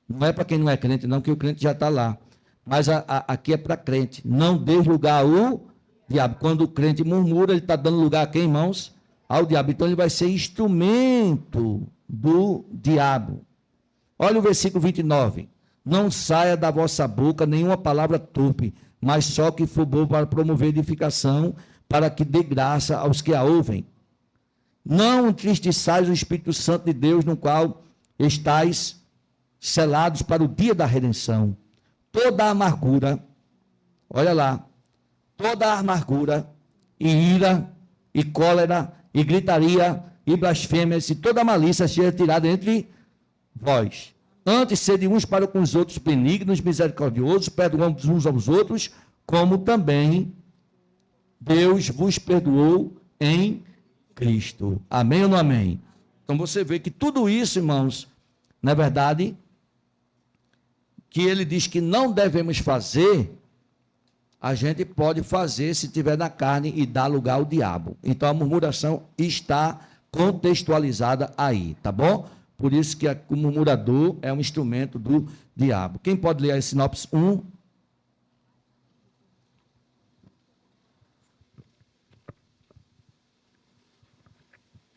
Não é para quem não é crente, não, que o crente já está lá. Mas aqui é para crente. Não deis lugar ao diabo. Quando o crente murmura, ele está dando lugar a quem, irmãos? Ao diabo. Então ele vai ser instrumento do diabo. Olha o versículo 29. não saia da vossa boca nenhuma palavra torpe, mas só que for boa para promover edificação, para que dê graça aos que a ouvem. Não entristeçais o Espírito Santo de Deus, no qual estáis selados para o dia da redenção. Toda a amargura, olha lá, toda a amargura, e ira, e cólera, e gritaria, e blasfêmias, e toda a malícia seja tirada entre vós. Antes, sede uns para com os outros benignos, misericordiosos, perdoando uns aos outros, como também Deus vos perdoou em Cristo. Amém ou não amém? Então você vê que tudo isso, irmãos, na verdade, que ele diz que não devemos fazer, a gente pode fazer se tiver na carne e dar lugar ao diabo. Então a murmuração está contextualizada aí, tá bom? Por isso que o murmurador é um instrumento do diabo. Quem pode ler a sinopse 1?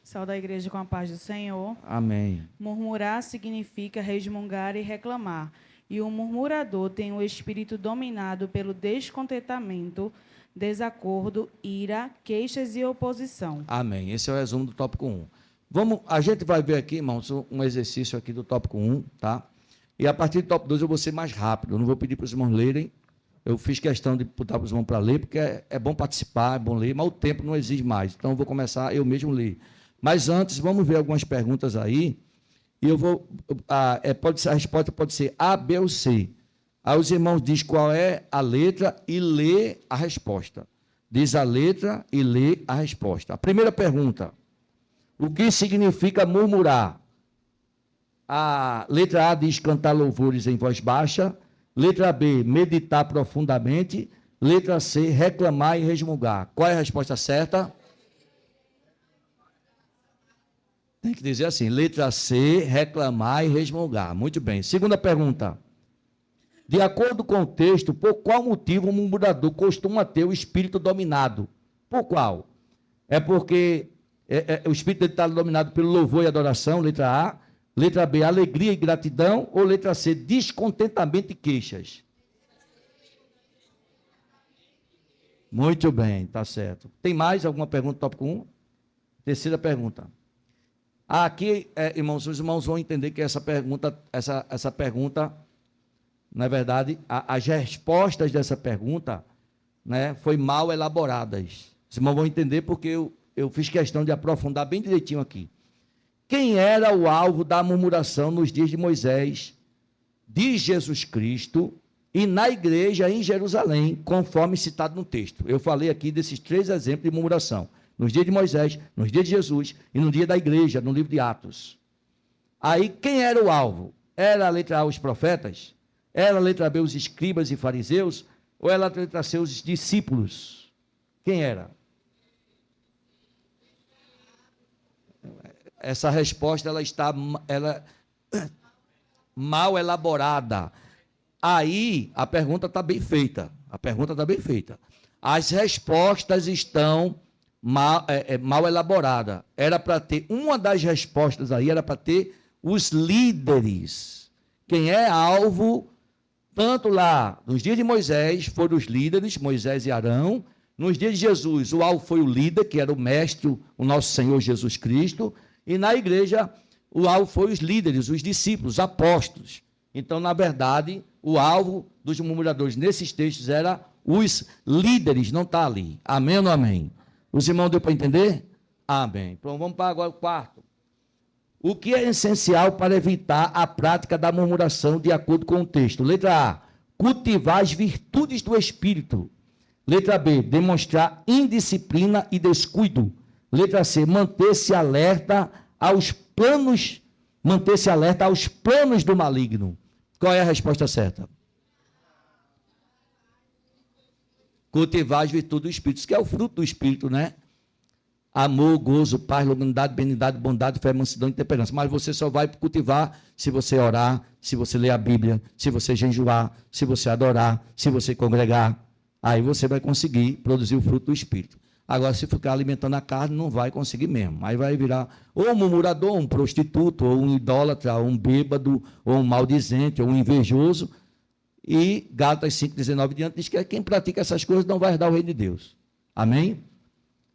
Saúde da igreja com a paz do Senhor.
Amém.
Murmurar significa resmungar e reclamar. E o murmurador tem o espírito dominado pelo descontentamento, desacordo, ira, queixas e oposição.
Amém. Esse é o resumo do tópico 1. A gente vai ver aqui, irmãos, um exercício aqui do tópico 1, tá? E a partir do tópico 2 eu vou ser mais rápido. Eu não vou pedir para os irmãos lerem. Eu fiz questão de botar para os irmãos para ler, porque é bom participar, é bom ler, mas o tempo não exige mais. Então eu vou começar eu mesmo ler. Mas antes, vamos ver algumas perguntas aí. E eu vou. A resposta pode ser A, B ou C. Aí os irmãos dizem qual é a letra e lê a resposta. Diz a letra e lê a resposta. A primeira pergunta: o que significa murmurar? A letra A diz cantar louvores em voz baixa. Letra B, meditar profundamente. Letra C, reclamar e resmungar. Qual é a resposta certa? Tem que dizer assim, letra C, reclamar e resmungar. Muito bem. Segunda pergunta. De acordo com o texto, por qual motivo o murmurador costuma ter o espírito dominado? Por qual? É porque o espírito dele está dominado pelo louvor e adoração, letra A. Letra B, alegria e gratidão. Ou letra C, descontentamento e queixas? Muito bem, está certo. Tem mais alguma pergunta, tópico 1? Terceira pergunta. Aqui, irmãos, os irmãos vão entender que essa pergunta, na verdade, as respostas dessa pergunta, né, foi mal elaboradas. Os irmãos vão entender porque eu fiz questão de aprofundar bem direitinho aqui. Quem era o alvo da murmuração nos dias de Moisés, de Jesus Cristo e na igreja em Jerusalém, conforme citado no texto? Eu falei aqui desses 3 exemplos de murmuração. Nos dias de Moisés, nos dias de Jesus e no dia da igreja, no livro de Atos. Aí, quem era o alvo? Era a letra A, os profetas? Era a letra B, os escribas e fariseus? Ou era a letra C, os discípulos? Quem era? Essa resposta ela está mal elaborada. Aí, a pergunta está bem feita. As respostas estão mal elaborada. Era para ter, uma das respostas aí era para ter os líderes. Quem é alvo, tanto lá nos dias de Moisés, foram os líderes, Moisés e Arão. Nos dias de Jesus, o alvo foi o líder, que era o mestre, o nosso Senhor Jesus Cristo. E na igreja, o alvo foi os líderes, os discípulos, os apóstolos. Então, na verdade, o alvo dos murmuradores nesses textos era os líderes, não está ali. Amém ou não amém? Os irmãos deu para entender? Amém. Então vamos para agora o quarto. O que é essencial para evitar a prática da murmuração de acordo com o texto? Letra A, cultivar as virtudes do Espírito. Letra B, demonstrar indisciplina e descuido. Letra C, manter-se alerta aos planos do maligno. Qual é a resposta certa? Cultivar as virtudes do Espírito, isso que é o fruto do Espírito, né? Amor, gozo, paz, longanimidade, benignidade, bondade, fé, mansidão e temperança. Mas você só vai cultivar se você orar, se você ler a Bíblia, se você jejuar, se você adorar, se você congregar. Aí você vai conseguir produzir o fruto do Espírito. Agora, se ficar alimentando a carne, não vai conseguir mesmo. Aí vai virar ou um murmurador, um prostituto, ou um idólatra, ou um bêbado, ou um maldizente, ou um invejoso. E Gálatas 5,19 diante diz que quem pratica essas coisas não vai herdar o reino de Deus. Amém?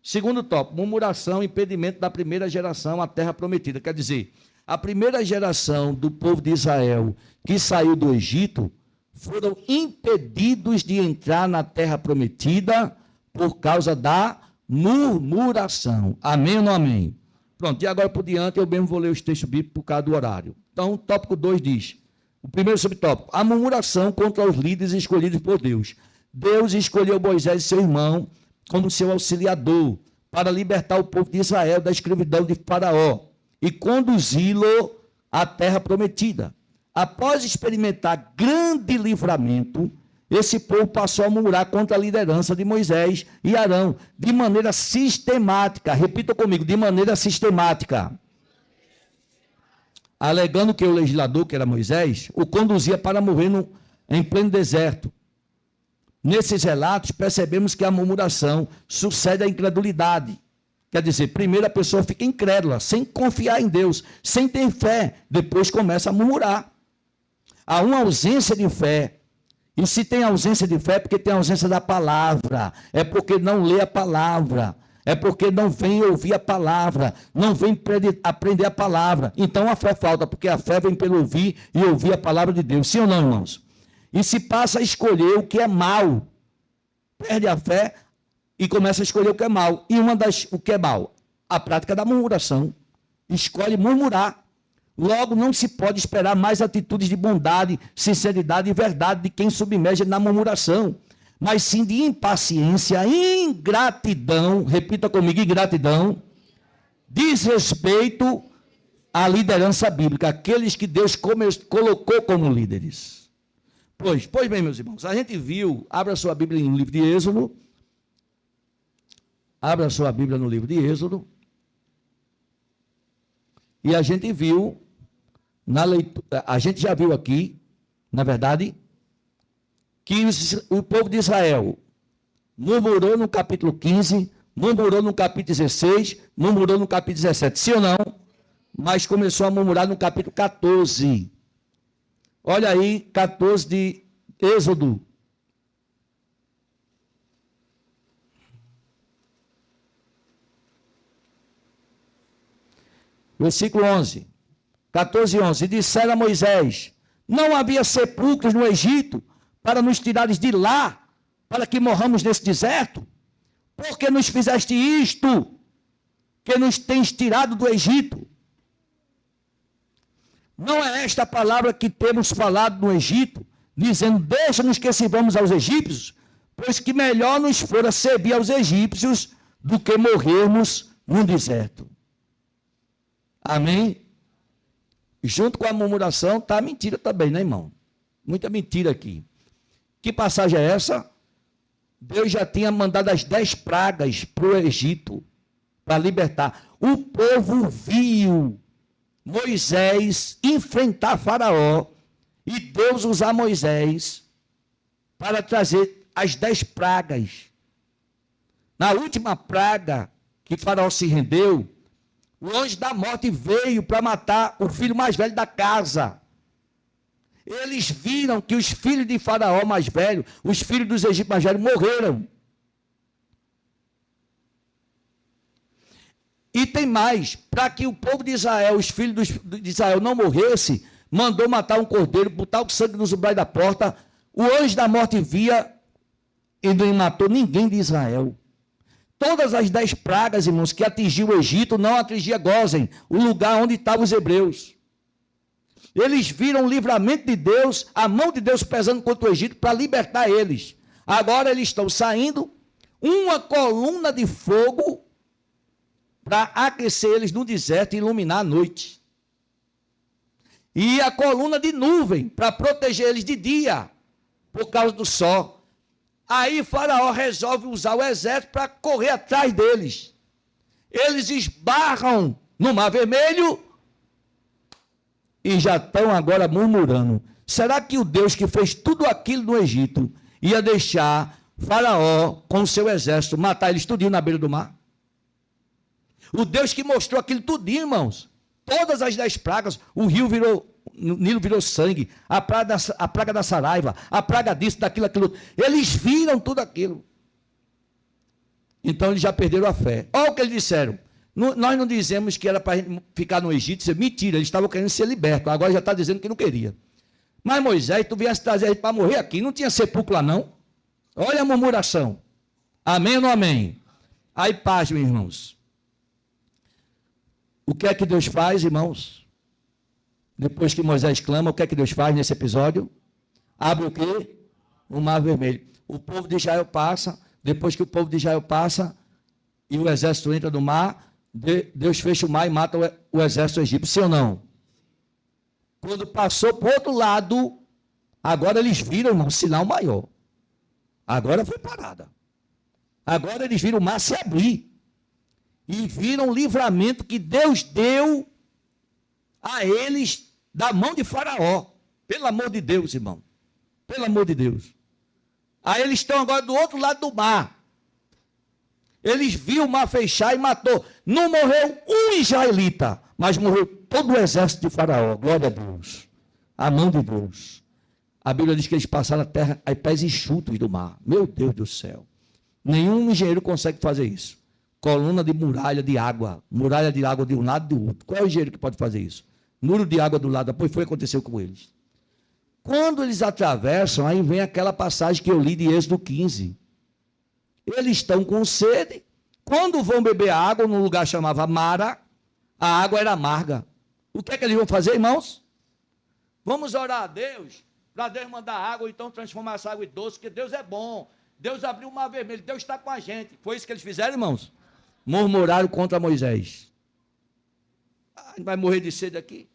Segundo tópico, murmuração, impedimento da primeira geração à terra prometida. Quer dizer, a primeira geração do povo de Israel que saiu do Egito foram impedidos de entrar na terra prometida por causa da murmuração. Amém ou não amém? Pronto, e agora por diante eu mesmo vou ler os textos bíblicos por causa do horário. Então, tópico 2 diz, o primeiro subtópico, a murmuração contra os líderes escolhidos por Deus. Deus escolheu Moisés e seu irmão como seu auxiliador para libertar o povo de Israel da escravidão de Faraó e conduzi-lo à terra prometida. Após experimentar grande livramento, esse povo passou a murmurar contra a liderança de Moisés e Arão, de maneira sistemática. Repita comigo, de maneira sistemática. Alegando que o legislador, que era Moisés, o conduzia para morrer em pleno deserto. Nesses relatos, percebemos que a murmuração sucede à incredulidade. Quer dizer, primeiro a pessoa fica incrédula, sem confiar em Deus, sem ter fé, depois começa a murmurar. Há uma ausência de fé. E se tem ausência de fé, é porque tem ausência da palavra, é porque não lê a palavra, é porque não vem ouvir a palavra, não vem aprender a palavra. Então a fé falta, porque a fé vem pelo ouvir e ouvir a palavra de Deus. Sim ou não, irmãos? E se passa a escolher o que é mal, perde a fé e começa a escolher o que é mal. E o que é mal? A prática da murmuração. Escolhe murmurar. Logo, não se pode esperar mais atitudes de bondade, sinceridade e verdade de quem submerge na murmuração, mas sim de impaciência, ingratidão, repita comigo, ingratidão, desrespeito à liderança bíblica, aqueles que Deus colocou como líderes. Pois bem, meus irmãos, a gente viu, abra sua Bíblia no livro de Êxodo, abra sua Bíblia no livro de Êxodo, e a gente viu, na leitura, a gente já viu aqui, na verdade, que o povo de Israel murmurou no capítulo 15, murmurou no capítulo 16, murmurou no capítulo 17, sim ou não? Mas começou a murmurar no capítulo 14. Olha aí, 14 de Êxodo. Versículo 11. 14, 11. E disseram a Moisés, não havia sepulcros no Egito para nos tirares de lá, para que morramos nesse deserto? Por que nos fizeste isto, que nos tens tirado do Egito? Não é esta a palavra que temos falado no Egito, dizendo, deixa-nos que sirvamos aos egípcios, pois que melhor nos fora servir aos egípcios do que morrermos no deserto. Amém? Junto com a murmuração está a mentira também, né, irmão? Muita mentira aqui. Que passagem é essa? Deus já tinha mandado as 10 pragas para o Egito, para libertar. O povo viu Moisés enfrentar Faraó e Deus usar Moisés para trazer as 10 pragas. Na última praga que Faraó se rendeu, o anjo da morte veio para matar o filho mais velho da casa. Eles viram que os filhos de Faraó mais velhos, os filhos dos egípcios mais velhos, morreram. E tem mais, para que o povo de Israel, os filhos de Israel não morressem, mandou matar um cordeiro, botar o sangue nos umbrais da porta. O anjo da morte via e não matou ninguém de Israel. Todas as 10 pragas, irmãos, que atingiu o Egito, não atingia Gósen, o lugar onde estavam os hebreus. Eles viram o livramento de Deus, a mão de Deus pesando contra o Egito para libertar eles. Agora eles estão saindo, uma coluna de fogo para aquecer eles no deserto e iluminar a noite. E a coluna de nuvem para proteger eles de dia, por causa do sol. Aí Faraó resolve usar o exército para correr atrás deles. Eles esbarram no Mar Vermelho e já estão agora murmurando. Será que o Deus que fez tudo aquilo no Egito ia deixar Faraó, com o seu exército, matar eles tudinho na beira do mar? O Deus que mostrou aquilo tudinho, irmãos. Todas as 10 pragas, o Nilo virou sangue, a praga da saraiva, a praga disso, daquilo, aquilo. Eles viram tudo aquilo. Então eles já perderam a fé. Olha o que eles disseram. Nós não dizemos que era para ficar no Egito. Isso é mentira, eles estavam querendo ser libertos. Agora já está dizendo que não queria. Mas Moisés, tu viesse trazer a gente para morrer aqui. Não tinha sepulcro lá, não. Olha a murmuração. Amém ou não amém? Aí, paz, meus irmãos. O que é que Deus faz, irmãos? Depois que Moisés clama, o que é que Deus faz nesse episódio? Abre o quê? O mar vermelho. O povo de Israel passa. Depois que o povo de Israel passa e o exército entra no mar, Deus fecha o mar e mata o exército egípcio. Sim ou não? Quando passou para o outro lado, agora eles viram, irmão, um sinal maior. Agora foi parada. Agora eles viram o mar se abrir. E viram o livramento que Deus deu a eles da mão de Faraó. Pelo amor de Deus, irmão. Pelo amor de Deus. Aí eles estão agora do outro lado do mar. Eles viram o mar fechar e matou. Não morreu um israelita, mas morreu todo o exército de Faraó. Glória a Deus. A mão de Deus. A Bíblia diz que eles passaram a terra a pés enxutos do mar. Meu Deus do céu. Nenhum engenheiro consegue fazer isso. Coluna de muralha de água de um lado e do outro. Qual é o engenheiro que pode fazer isso? Muro de água do lado, depois foi o que aconteceu com eles. Quando eles atravessam, aí vem aquela passagem que eu li de Êxodo 15. Eles estão com sede. Quando vão beber água, num lugar chamava Mara, a água era amarga. O que é que eles vão fazer, irmãos? Vamos orar a Deus, para Deus mandar água, ou então transformar essa água em doce, porque Deus é bom. Deus abriu o mar vermelho, Deus está com a gente. Foi isso que eles fizeram, irmãos? Murmuraram contra Moisés. A gente vai morrer de sede aqui.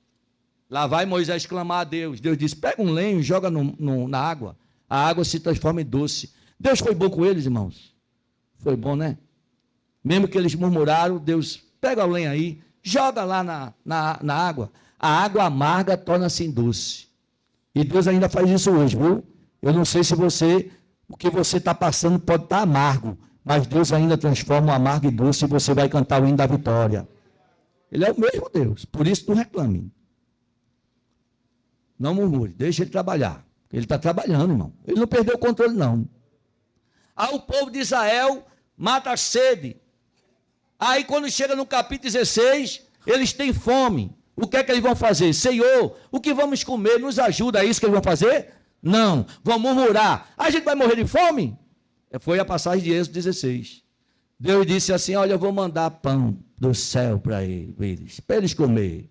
Lá vai Moisés clamar a Deus. Deus disse, pega um lenho e joga na água. A água se transforma em doce. Deus foi bom com eles, irmãos. Foi bom, né? Mesmo que eles murmuraram, Deus pega o lenho aí, joga lá na água. A água amarga torna-se em doce. E Deus ainda faz isso hoje, viu? Eu não sei se o que você está passando pode estar amargo, mas Deus ainda transforma o amargo em doce e você vai cantar o hino da vitória. Ele é o mesmo Deus, por isso não reclame. Não murmure, deixa ele trabalhar. Ele está trabalhando, irmão. Ele não perdeu o controle, não. Aí o povo de Israel mata a sede. Aí quando chega no capítulo 16, eles têm fome. O que é que eles vão fazer? Senhor, o que vamos comer? Nos ajuda, é isso que eles vão fazer? Não, vão murmurar. A gente vai morrer de fome? Foi a passagem de Êxodo 16. Deus disse assim, olha, eu vou mandar pão do céu para eles comer.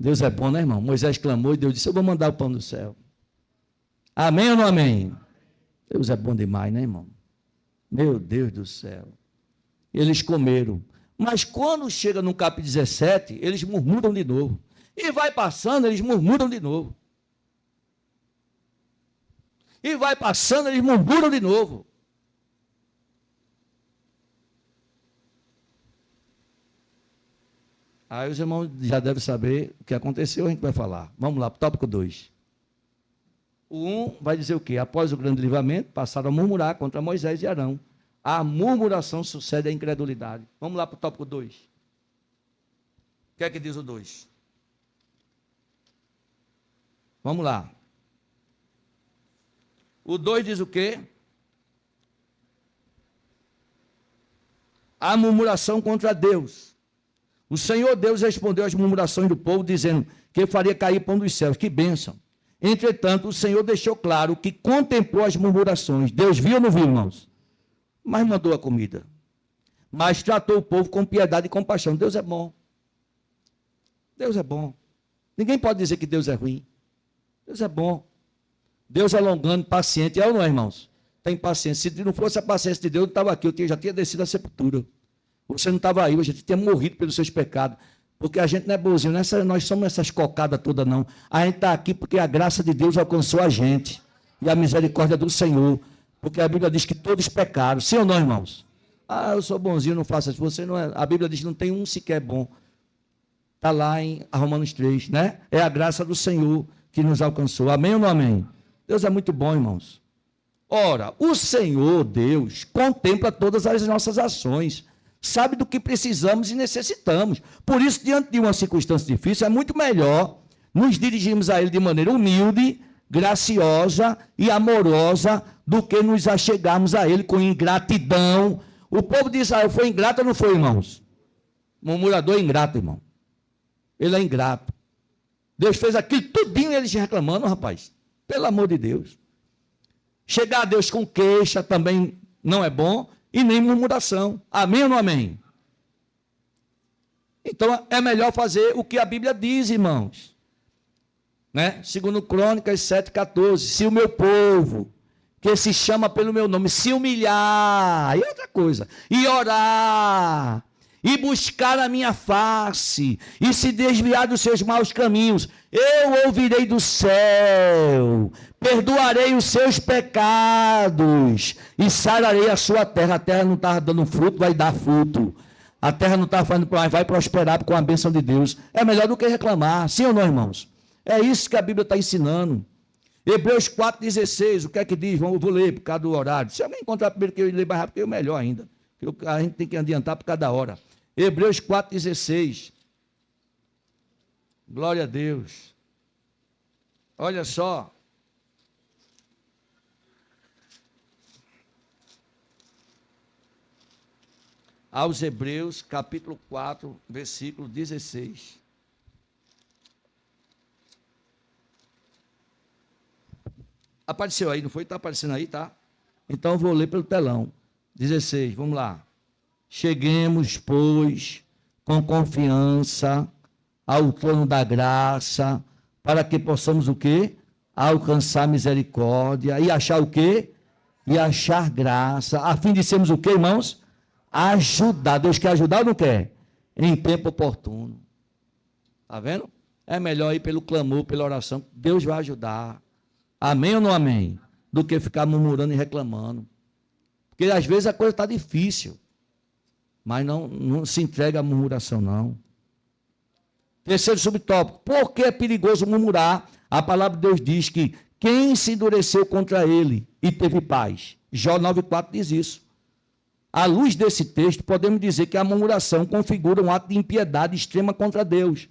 Deus é bom, né, irmão? Moisés clamou e Deus disse, eu vou mandar o pão do céu. Amém ou não amém? Deus é bom demais, né, irmão? Meu Deus do céu. Eles comeram. Mas quando chega no capítulo 17, eles murmuram de novo. E vai passando, eles murmuram de novo. E vai passando, eles murmuram de novo. Aí os irmãos já devem saber o que aconteceu, a gente vai falar. Vamos lá, para o tópico 2. O 1 vai dizer o quê? Após o grande livramento, passaram a murmurar contra Moisés e Arão. A murmuração sucede à incredulidade. Vamos lá para o tópico 2. O que é que diz o 2? Vamos lá. O 2 diz o quê? A murmuração contra Deus. O Senhor Deus respondeu às murmurações do povo, dizendo que faria cair pão dos céus. Que bênção. Entretanto, o Senhor deixou claro que contemplou as murmurações. Deus viu ou não viu, irmãos? Mas mandou a comida. Mas tratou o povo com piedade e compaixão. Deus é bom. Deus é bom. Ninguém pode dizer que Deus é ruim. Deus é bom. Deus é longano, paciente. É ou não é, irmãos? Tem paciência. Se não fosse a paciência de Deus, eu não estava aqui. Eu já tinha descido a sepultura. Você não estava aí, você tinha morrido pelos seus pecados. Porque a gente não é bonzinho, nós somos essas cocadas todas, não. A gente está aqui porque a graça de Deus alcançou a gente. E a misericórdia do Senhor. Porque a Bíblia diz que todos pecaram. Sim ou não, irmãos? Ah, eu sou bonzinho, não faço isso. Você não é. A Bíblia diz que não tem um sequer bom. Está lá em Romanos 3, né? É a graça do Senhor que nos alcançou. Amém ou não amém? Deus é muito bom, irmãos. Ora, o Senhor Deus contempla todas as nossas ações, sabe do que precisamos e necessitamos. Por isso, diante de uma circunstância difícil, é muito melhor nos dirigirmos a Ele de maneira humilde, graciosa e amorosa, do que nos achegarmos a Ele com ingratidão. O povo de Israel foi ingrato ou não foi, irmãos? Murmurador é ingrato, irmão. Ele é ingrato. Deus fez aquilo tudinho e eles reclamando, rapaz. Pelo amor de Deus. Chegar a Deus com queixa também não é bom, e nem murmuração. Amém ou não amém? Então é melhor fazer o que a Bíblia diz, irmãos. Né? Segundo Crônicas 7,14, se o meu povo, que se chama pelo meu nome, se humilhar, e outra coisa, e orar, e buscar a minha face, e se desviar dos seus maus caminhos, eu ouvirei do céu, perdoarei os seus pecados, e sararei a sua terra. A terra não está dando fruto, vai dar fruto. A terra não está fazendo, mas vai prosperar com a bênção de Deus. É melhor do que reclamar, sim ou não, irmãos? É isso que a Bíblia está ensinando. Hebreus 4,16, o que é que diz? Vou ler por causa do horário. Se alguém encontrar primeiro que eu ler mais rápido, eu melhor ainda. A gente tem que adiantar por causa da hora. Hebreus 4,16. Glória a Deus. Olha só. Aos Hebreus, capítulo 4, versículo 16. Apareceu aí, não foi? Está aparecendo aí, tá? Então eu vou ler pelo telão. 16, vamos lá. Cheguemos, pois, com confiança ao trono da graça, para que possamos o quê? Alcançar misericórdia e achar o quê? E achar graça, a fim de sermos o quê, irmãos? Ajudar. Deus quer ajudar ou não quer? Em tempo oportuno. Está vendo? É melhor ir pelo clamor, pela oração. Deus vai ajudar. Amém ou não amém? Do que ficar murmurando e reclamando. Porque às vezes a coisa está difícil. Mas não se entrega à murmuração, não. Terceiro subtópico. Por que é perigoso murmurar? A palavra de Deus diz que quem se endureceu contra ele e teve paz? Jó 9,4 diz isso. À luz desse texto, podemos dizer que a murmuração configura um ato de impiedade extrema contra Deus.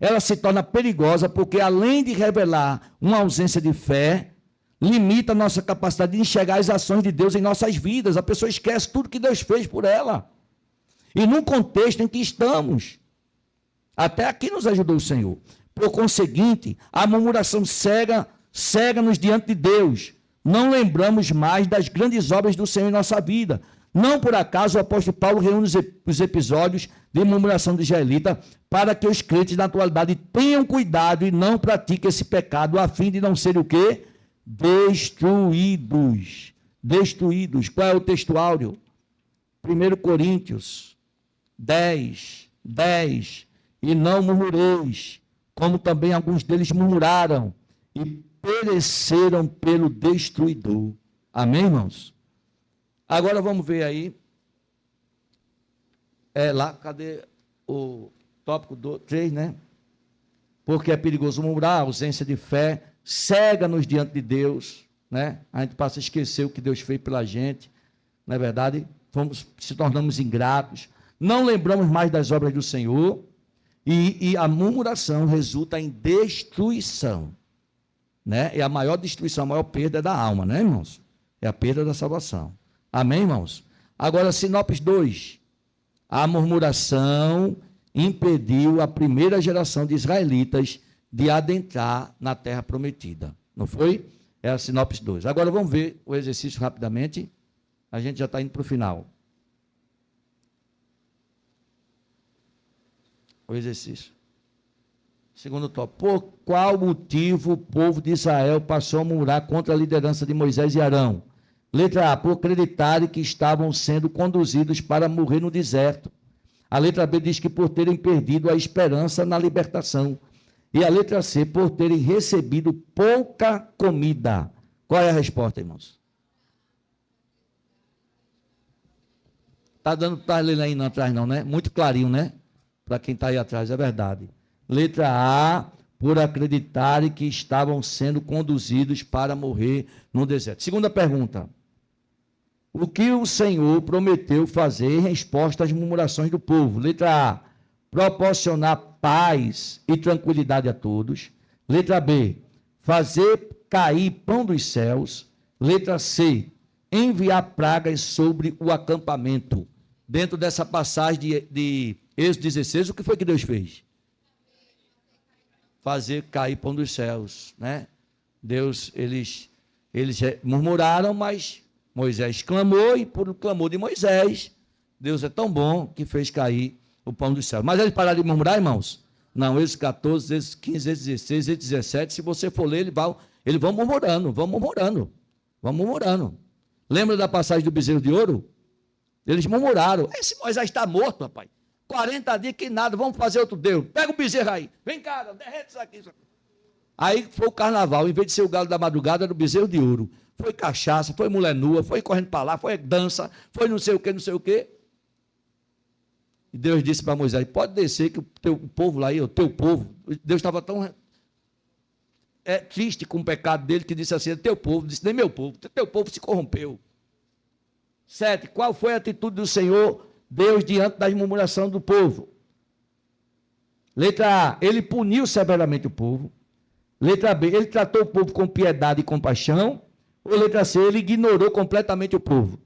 Ela se torna perigosa porque, além de revelar uma ausência de fé, limita a nossa capacidade de enxergar as ações de Deus em nossas vidas. A pessoa esquece tudo que Deus fez por ela. E num contexto em que estamos. Até aqui nos ajudou o Senhor. Por conseguinte, a murmuração cega-nos diante de Deus. Não lembramos mais das grandes obras do Senhor em nossa vida. Não por acaso o apóstolo Paulo reúne os episódios de murmuração de israelita para que os crentes na atualidade tenham cuidado e não pratiquem esse pecado, a fim de não serem o quê? Destruídos. Destruídos. Qual é o textuário? 1 Coríntios 10. E não murmureis, como também alguns deles murmuraram e pereceram pelo destruidor. Amém, irmãos? Agora vamos ver aí. Cadê o tópico 3, né? Porque é perigoso murmurar, a ausência de fé, cega-nos diante de Deus, né? A gente passa a esquecer o que Deus fez pela gente, não é verdade? Se tornamos ingratos, não lembramos mais das obras do Senhor, e a murmuração resulta em destruição, né? É a maior destruição, a maior perda da alma, né, irmãos? É a perda da salvação. Amém, irmãos? Agora, Sinopse 2. A murmuração impediu a primeira geração de israelitas de adentrar na terra prometida. Não foi? É a Sinopse 2. Agora vamos ver o exercício rapidamente. A gente já está indo para o final. O exercício. Segundo tópico. Por qual motivo o povo de Israel passou a murmurar contra a liderança de Moisés e Arão? Letra A, por acreditarem que estavam sendo conduzidos para morrer no deserto. A letra B diz que por terem perdido a esperança na libertação. E a letra C, por terem recebido pouca comida. Qual é a resposta, irmãos? Está lendo aí não atrás não, né? Muito clarinho, né? Para quem está aí atrás, é verdade. Letra A, por acreditarem que estavam sendo conduzidos para morrer no deserto. Segunda pergunta. O que o Senhor prometeu fazer em resposta às murmurações do povo? Letra A, proporcionar paz e tranquilidade a todos. Letra B, fazer cair pão dos céus. Letra C, enviar pragas sobre o acampamento. Dentro dessa passagem de Êxodo 16, o que foi que Deus fez? Fazer cair pão dos céus, né? Deus, eles murmuraram, mas Moisés clamou, e por clamor de Moisés, Deus é tão bom que fez cair o pão dos céus. Mas eles pararam de murmurar, irmãos? Não, Êxodo 14, Êxodo 15, Êxodo 16, Êxodo 17, se você for ler, eles vão murmurando. Lembra da passagem do bezerro de ouro? Eles murmuraram, esse Moisés está morto, rapaz. 40 dias que nada, vamos fazer outro Deus. Pega o bezerro aí, vem cá, derrete isso aqui. Aí foi o carnaval, em vez de ser o galo da madrugada, era o bezerro de ouro. Foi cachaça, foi mulher nua, foi correndo para lá, foi dança, foi não sei o quê. E Deus disse para Moisés, pode descer que o povo lá, o teu povo, Deus estava tão triste com o pecado dele, que disse assim, teu povo, disse, nem meu povo, teu povo se corrompeu. 7, qual foi a atitude do Senhor, Deus, diante das murmurações do povo? Letra A, ele puniu severamente o povo. Letra B, ele tratou o povo com piedade e compaixão. Ou letra C, ele ignorou completamente o povo?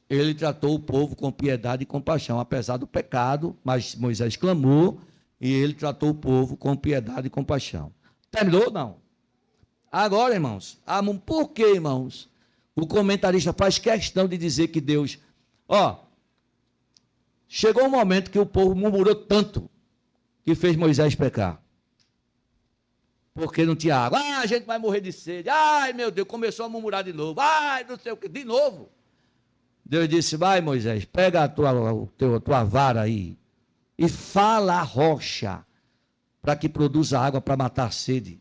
Ele tratou o povo com piedade e compaixão, apesar do pecado, mas Moisés clamou e ele tratou o povo com piedade e compaixão. Terminou? Não. Agora, irmãos, por que, irmãos, o comentarista faz questão de dizer que Deus... chegou um momento que o povo murmurou tanto que fez Moisés pecar. Porque não tinha água. A gente vai morrer de sede. Ai, meu Deus, começou a murmurar de novo. Ai, não sei o quê, de novo. Deus disse, vai, Moisés, pega a tua vara aí e fala a rocha para que produza água para matar a sede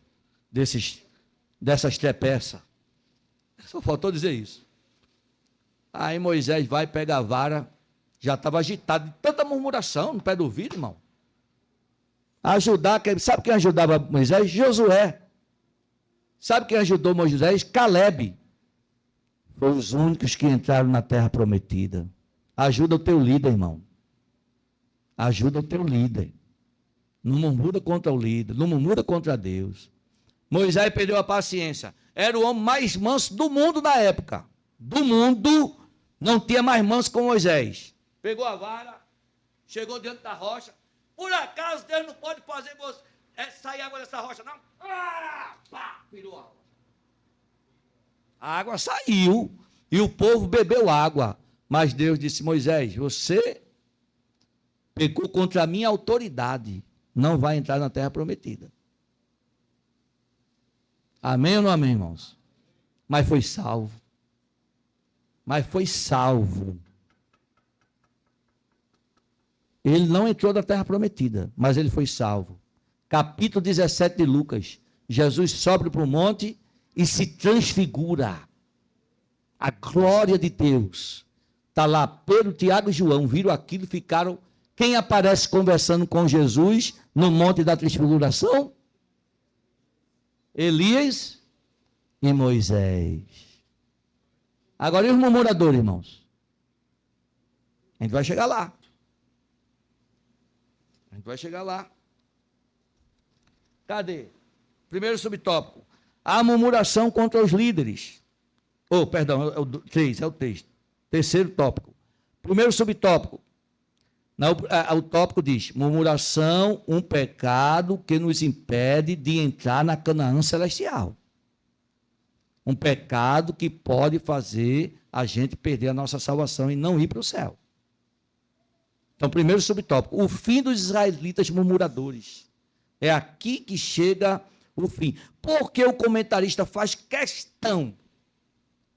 dessas trepeças. Só faltou dizer isso. Aí Moisés vai, pega a vara, já estava agitado de tanta murmuração no pé do ouvido, irmão. Sabe quem ajudava Moisés? Josué. Sabe quem ajudou Moisés? Calebe. Foram os únicos que entraram na terra prometida. Ajuda o teu líder, irmão. Ajuda o teu líder. Não murmura contra o líder, não murmura contra Deus. Moisés perdeu a paciência. Era o homem mais manso do mundo na época. Do mundo, não tinha mais manso que Moisés. Pegou a vara, chegou diante da rocha. Por acaso Deus não pode fazer você sair água dessa rocha, não? Pá, virou água. A água saiu e o povo bebeu água. Mas Deus disse, Moisés, você pecou contra a minha autoridade. Não vai entrar na terra prometida. Amém ou não amém, irmãos? Mas foi salvo. Ele não entrou na terra prometida, mas ele foi salvo. Capítulo 17 de Lucas. Jesus sobe para o monte e se transfigura. A glória de Deus. Está lá Pedro, Tiago e João. Viram aquilo e ficaram... Quem aparece conversando com Jesus no monte da transfiguração? Elias e Moisés. Agora, e os murmuradores, irmãos? A gente vai chegar lá. Cadê? Primeiro subtópico. A murmuração contra os líderes. Perdão, é o texto. Terceiro tópico. Primeiro subtópico. O tópico diz, murmuração, um pecado que nos impede de entrar na Canaã celestial. Um pecado que pode fazer a gente perder a nossa salvação e não ir para o céu. Então, primeiro subtópico, o fim dos israelitas murmuradores. É aqui que chega o fim. Porque o comentarista faz questão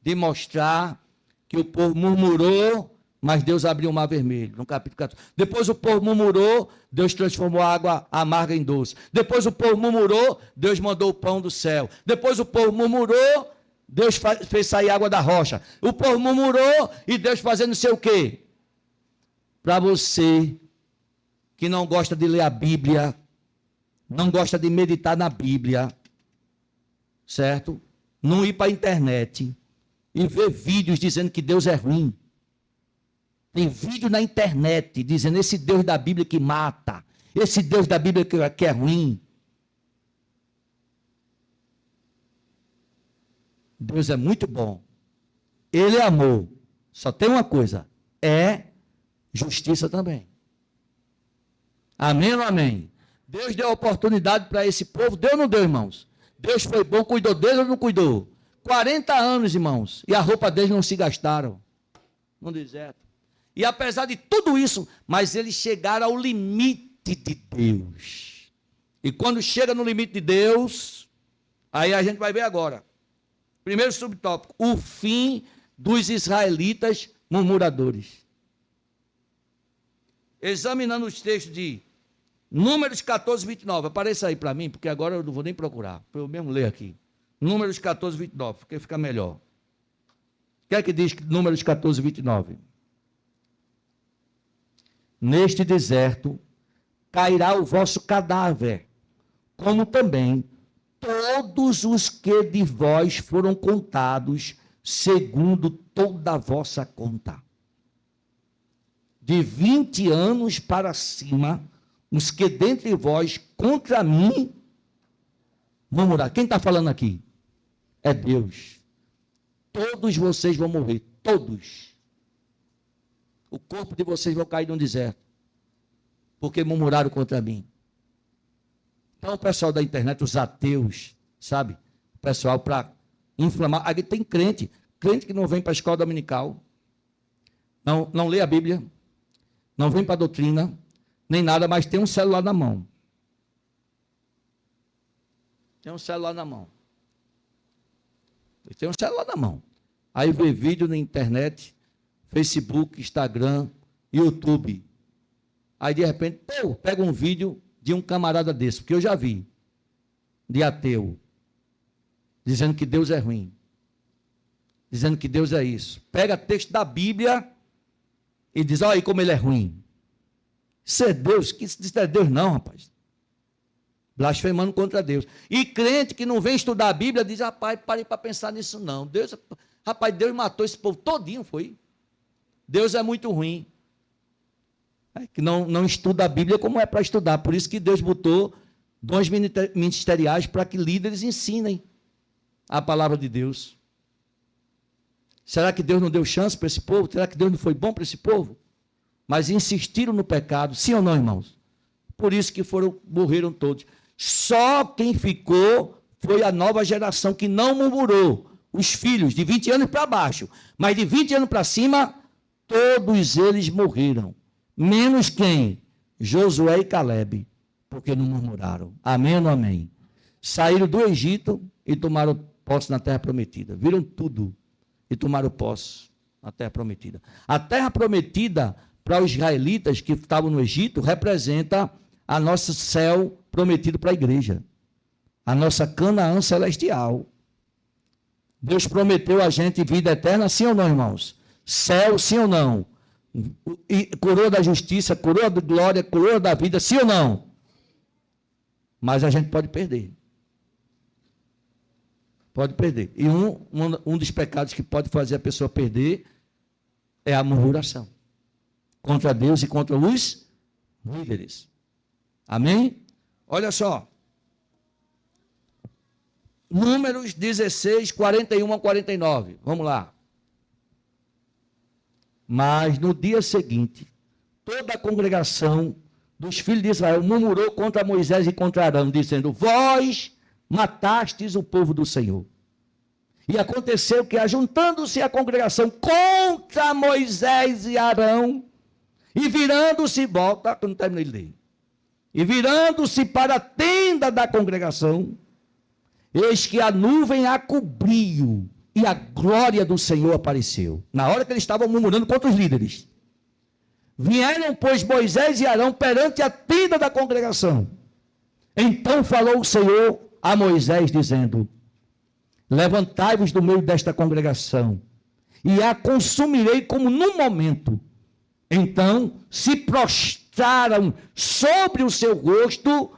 de mostrar que o povo murmurou, mas Deus abriu o mar vermelho, no capítulo 14. Depois o povo murmurou, Deus transformou a água amarga em doce. Depois o povo murmurou, Deus mandou o pão do céu. Depois o povo murmurou, Deus fez sair água da rocha. O povo murmurou e Deus fazendo não sei o quê. Para você que não gosta de ler a Bíblia, não gosta de meditar na Bíblia, certo? Não ir para a internet e ver vídeos dizendo que Deus é ruim. Tem vídeo na internet dizendo esse Deus da Bíblia que mata, esse Deus da Bíblia que é ruim. Deus é muito bom. Ele é amor. Só tem uma coisa, é justiça também. Amém ou amém? Deus deu oportunidade para esse povo, deu ou não deu, irmãos? Deus foi bom, cuidou deles ou não cuidou? 40 anos, irmãos, e a roupa deles não se gastaram no deserto. E apesar de tudo isso, mas eles chegaram ao limite de Deus. E quando chega no limite de Deus, aí a gente vai ver agora. Primeiro subtópico, o fim dos israelitas murmuradores. Examinando os textos de Números 14, 29. Apareça aí para mim, porque agora eu não vou nem procurar. Eu mesmo ler aqui. Números 14, 29, porque fica melhor. O que é que diz Números 14, 29? Neste deserto cairá o vosso cadáver, como também todos os que de vós foram contados, segundo toda a vossa conta. De 20 anos para cima, os que dentre vós contra mim murmurar. Quem está falando aqui? É Deus. Todos vocês vão morrer, todos. O corpo de vocês vai cair no deserto, porque murmuraram contra mim. Então o pessoal da internet, os ateus, sabe? O pessoal para inflamar. Aí tem crente que não vem para a escola dominical, não lê a Bíblia, não vem para a doutrina, nem nada, mas tem um celular na mão. Tem um celular na mão. Tem um celular na mão. Aí vê vídeo na internet, Facebook, Instagram, YouTube. Aí de repente, pega um vídeo de um camarada desse, porque eu já vi, de ateu, dizendo que Deus é ruim, dizendo que Deus é isso. Pega texto da Bíblia e diz, olha aí como ele é ruim. Isso é Deus? Que isso é Deus não, rapaz. Blasfemando contra Deus. E crente que não vem estudar a Bíblia diz, rapaz, parei para pensar nisso não. Deus matou esse povo todinho, foi. Deus é muito ruim. É que não estuda a Bíblia como é para estudar. Por isso que Deus botou dons ministeriais para que líderes ensinem a palavra de Deus. Será que Deus não deu chance para esse povo? Será que Deus não foi bom para esse povo? Mas insistiram no pecado, sim ou não, irmãos? Por isso que morreram todos. Só quem ficou foi a nova geração que não murmurou. Os filhos de 20 anos para baixo. Mas de 20 anos para cima, todos eles morreram. Menos quem? Josué e Caleb, porque não murmuraram. Amém ou não amém? Saíram do Egito e tomaram posse na terra prometida. Viram tudo e tomaram posse na terra prometida. A terra prometida para os israelitas que estavam no Egito representa a nosso céu prometido para a igreja. A nossa Canaã celestial. Deus prometeu a gente vida eterna, sim ou não, irmãos? Céu, sim ou não? E coroa da justiça, coroa da glória, coroa da vida, sim ou não? Mas a gente pode perder. Pode perder. E um dos pecados que pode fazer a pessoa perder é a murmuração. Contra Deus e contra os líderes. Amém? Olha só. Números 16, 41 a 49. Vamos lá. Mas no dia seguinte, toda a congregação dos filhos de Israel murmurou contra Moisés e contra Arão, dizendo, vós matastes o povo do Senhor. E aconteceu que, ajuntando-se a congregação contra Moisés e Arão, e virando-se, volta, que eu não terminei de ler, e virando-se para a tenda da congregação, eis que a nuvem a cobriu, e a glória do Senhor apareceu. Na hora que eles estavam murmurando contra os líderes. Vieram, pois, Moisés e Arão perante a tenda da congregação. Então falou o Senhor a Moisés, dizendo, levantai-vos do meio desta congregação, e a consumirei como num momento. Então se prostraram prostraram sobre o seu rosto,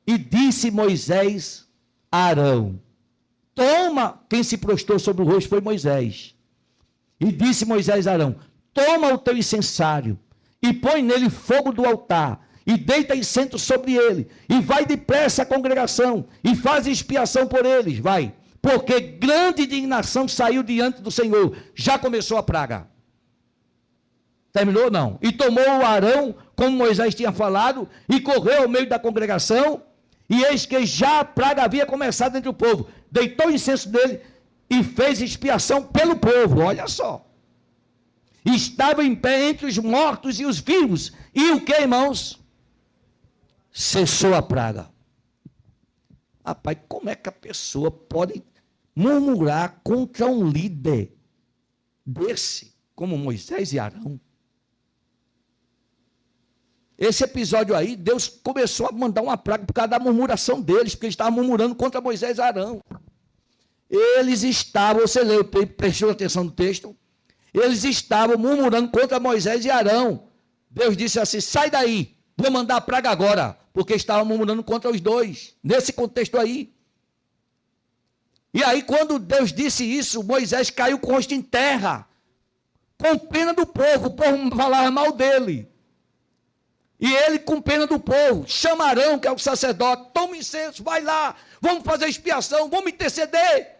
e disse Moisés a Arão, toma, quem se prostrou sobre o rosto foi Moisés, e disse Moisés a Arão, toma o teu incensário, e põe nele fogo do altar, e deita incenso sobre ele, e vai depressa à congregação, e faz expiação por eles, vai, porque grande indignação saiu diante do Senhor, já começou a praga. Terminou? Não. E tomou o Arão, como Moisés tinha falado, e correu ao meio da congregação, e eis que já a praga havia começado entre o povo. Deitou o incenso dele e fez expiação pelo povo. Olha só. Estava em pé entre os mortos e os vivos. E o que, irmãos? Cessou a praga. Rapaz, como é que a pessoa pode murmurar contra um líder desse, como Moisés e Arão? Esse episódio aí, Deus começou a mandar uma praga por causa da murmuração deles, porque eles estavam murmurando contra Moisés e Arão. Eles estavam, você leu, prestou atenção no texto, eles estavam murmurando contra Moisés e Arão. Deus disse assim, sai daí, vou mandar a praga agora, porque estavam murmurando contra os dois, nesse contexto aí. E aí, quando Deus disse isso, Moisés caiu com o rosto em terra, com pena do povo, o povo falava mal dele. E ele, com pena do povo, chama Arão, que é o sacerdote, toma incenso, vai lá, vamos fazer expiação, vamos interceder.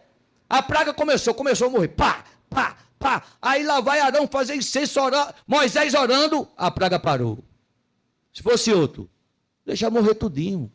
A praga começou a morrer, pá, pá, pá. Aí lá vai Arão fazer incenso, Moisés orando, a praga parou. Se fosse outro, deixa morrer tudinho.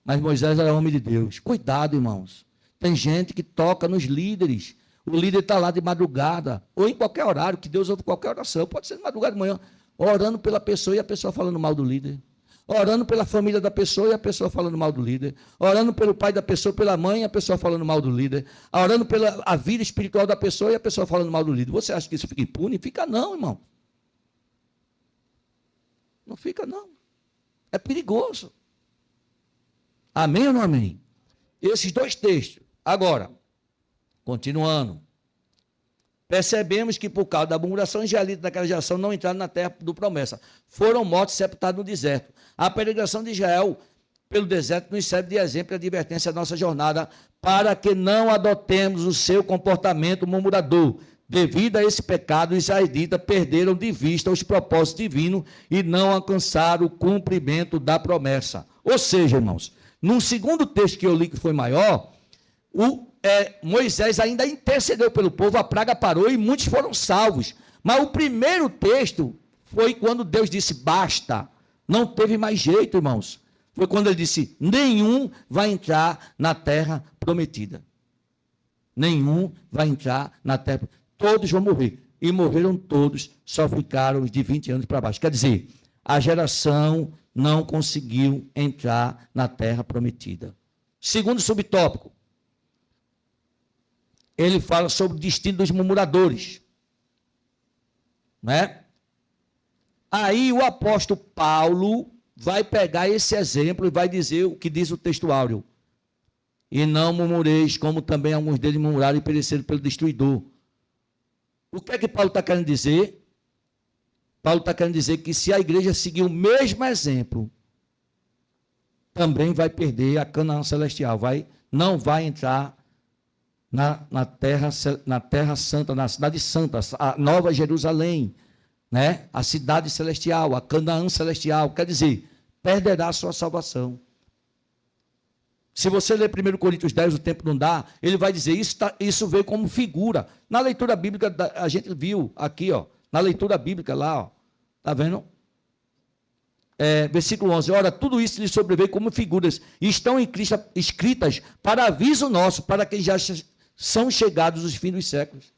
Mas Moisés era homem de Deus. Cuidado, irmãos. Tem gente que toca nos líderes. O líder está lá de madrugada, ou em qualquer horário, que Deus ouve qualquer oração, pode ser de madrugada de manhã, orando pela pessoa e a pessoa falando mal do líder. Orando pela família da pessoa e a pessoa falando mal do líder. Orando pelo pai da pessoa, pela mãe e a pessoa falando mal do líder. Orando pela a vida espiritual da pessoa e a pessoa falando mal do líder. Você acha que isso fica impune? Fica não, irmão. Não fica não. É perigoso. Amém ou não amém? Esses dois textos. Agora, continuando. Percebemos que por causa da murmuração, os israelitas daquela geração não entraram na terra do promessa. Foram mortos e sepultados no deserto. A peregrinação de Israel pelo deserto nos serve de exemplo e advertência à nossa jornada, para que não adotemos o seu comportamento murmurador. Devido a esse pecado, os israelitas perderam de vista os propósitos divinos e não alcançaram o cumprimento da promessa. Ou seja, irmãos, no segundo texto que eu li, que foi maior, Moisés ainda intercedeu pelo povo, a praga parou e muitos foram salvos. Mas o primeiro texto foi quando Deus disse, basta. Não teve mais jeito, irmãos. Foi quando ele disse, nenhum vai entrar na terra prometida. Nenhum vai entrar na terra. Todos vão morrer. E morreram todos, só ficaram de 20 anos para baixo. Quer dizer, a geração não conseguiu entrar na terra prometida. Segundo subtópico, ele fala sobre o destino dos murmuradores. Né? Aí o apóstolo Paulo vai pegar esse exemplo e vai dizer o que diz o texto áureo. E não murmureis, como também alguns deles murmuraram e pereceram pelo destruidor. O que é que Paulo está querendo dizer? Paulo está querendo dizer que se a igreja seguir o mesmo exemplo, também vai perder a Canaã celestial, não vai entrar na terra santa, na cidade santa, a Nova Jerusalém, né? A cidade celestial, a Canaã celestial, quer dizer, perderá a sua salvação. Se você ler 1 Coríntios 10, o tempo não dá, ele vai dizer, isso veio como figura. Na leitura bíblica, a gente viu aqui, ó, na leitura bíblica lá, ó, tá vendo? Versículo 11, ora, tudo isso lhe sobreveio como figuras, e estão escritas para aviso nosso, para quem já são chegados os fins dos séculos.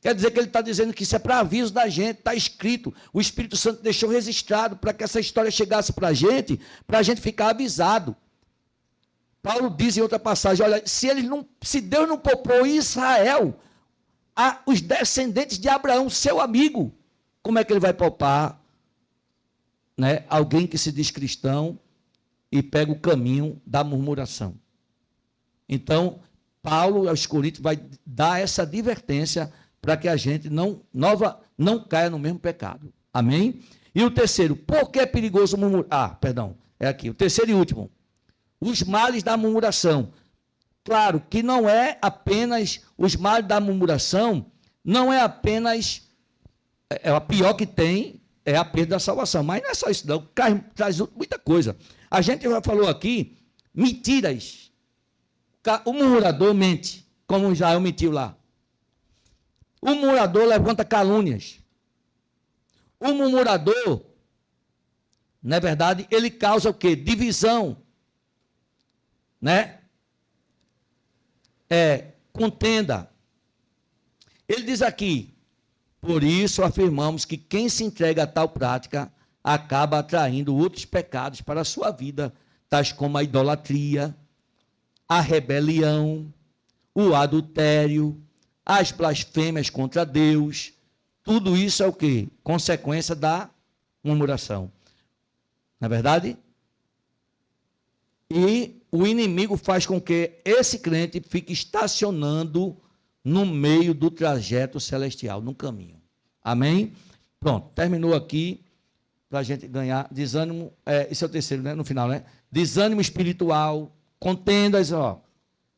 Quer dizer que ele está dizendo que isso é para aviso da gente, está escrito. O Espírito Santo deixou registrado para que essa história chegasse para a gente ficar avisado. Paulo diz em outra passagem, olha, se Deus não poupou Israel, os descendentes de Abraão, seu amigo, como é que ele vai poupar, né, alguém que se diz cristão e pega o caminho da murmuração? Então, Paulo aos Coríntios vai dar essa advertência para que a gente não caia no mesmo pecado. Amém? E o terceiro, por que é perigoso murmurar? Ah, perdão, é aqui. O terceiro e último, os males da murmuração. Claro que não é apenas, os males da murmuração, não é apenas, a pior que tem é a perda da salvação. Mas não é só isso, não. Traz muita coisa. A gente já falou aqui, mentiras. O murmurador mente, como Israel mentiu lá. O murmurador levanta calúnias. O murmurador, na verdade, ele causa o quê? Divisão. Né? Contenda. Ele diz aqui, por isso afirmamos que quem se entrega a tal prática acaba atraindo outros pecados para a sua vida, tais como a idolatria, a rebelião, o adultério, as blasfêmias contra Deus. Tudo isso é o quê? Consequência da murmuração. Não é verdade? E o inimigo faz com que esse crente fique estacionando no meio do trajeto celestial, no caminho. Amém? Pronto, terminou aqui, para a gente ganhar desânimo, esse é o terceiro, né? No final, né? Desânimo espiritual, contendas,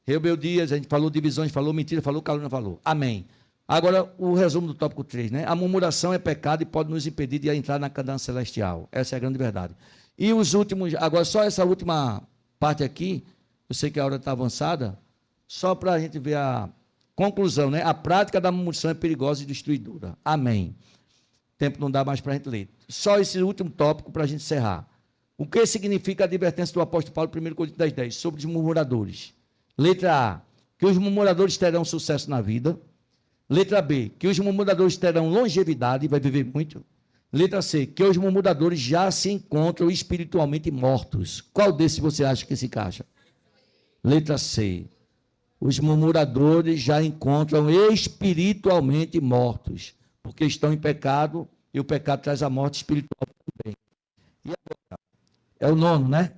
rebeldias, a gente falou divisões, falou mentira, falou calúnia, falou. Amém. Agora, o resumo do tópico 3, né? A murmuração é pecado e pode nos impedir de entrar na Canaã celestial. Essa é a grande verdade. E os últimos, agora só essa última parte aqui, eu sei que a hora está avançada, só para a gente ver a conclusão, né? A prática da murmuração é perigosa e destruidora. Amém. O tempo não dá mais para a gente ler. Só esse último tópico para a gente encerrar. O que significa a advertência do apóstolo Paulo, 1 Coríntios 10:10, sobre os murmuradores? Letra A, que os murmuradores terão sucesso na vida. Letra B, que os murmuradores terão longevidade, vai viver muito. Letra C, que os murmuradores já se encontram espiritualmente mortos. Qual desses você acha que se encaixa? Letra C, os murmuradores já encontram espiritualmente mortos, porque estão em pecado, e o pecado traz a morte espiritual também. E agora, é o nono, né?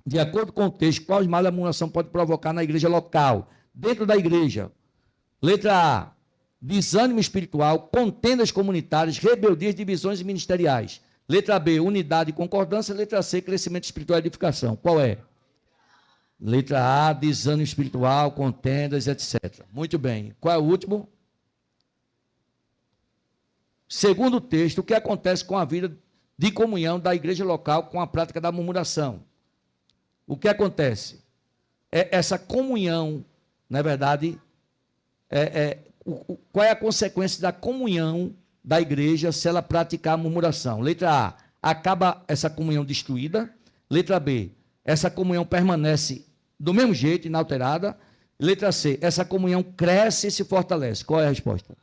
De acordo com o texto, quais males a murmuração pode provocar na igreja local, dentro da igreja? Letra A, desânimo espiritual, contendas comunitárias, rebeldias, divisões ministeriais. Letra B, unidade e concordância. Letra C, crescimento espiritual e edificação. Qual é? Letra A, desânimo espiritual, contendas, etc. Muito bem. Qual é o último? Segundo o texto, o que acontece com a vida de comunhão da igreja local com a prática da murmuração? O que acontece? Essa comunhão, na verdade, qual é a consequência da comunhão da igreja se ela praticar a murmuração? Letra A, acaba essa comunhão destruída. Letra B, essa comunhão permanece do mesmo jeito, inalterada. Letra C, essa comunhão cresce e se fortalece. Qual é a resposta?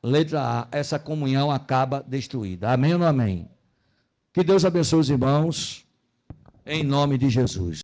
Letra A, essa comunhão acaba destruída. Amém ou não amém? Que Deus abençoe os irmãos, em nome de Jesus.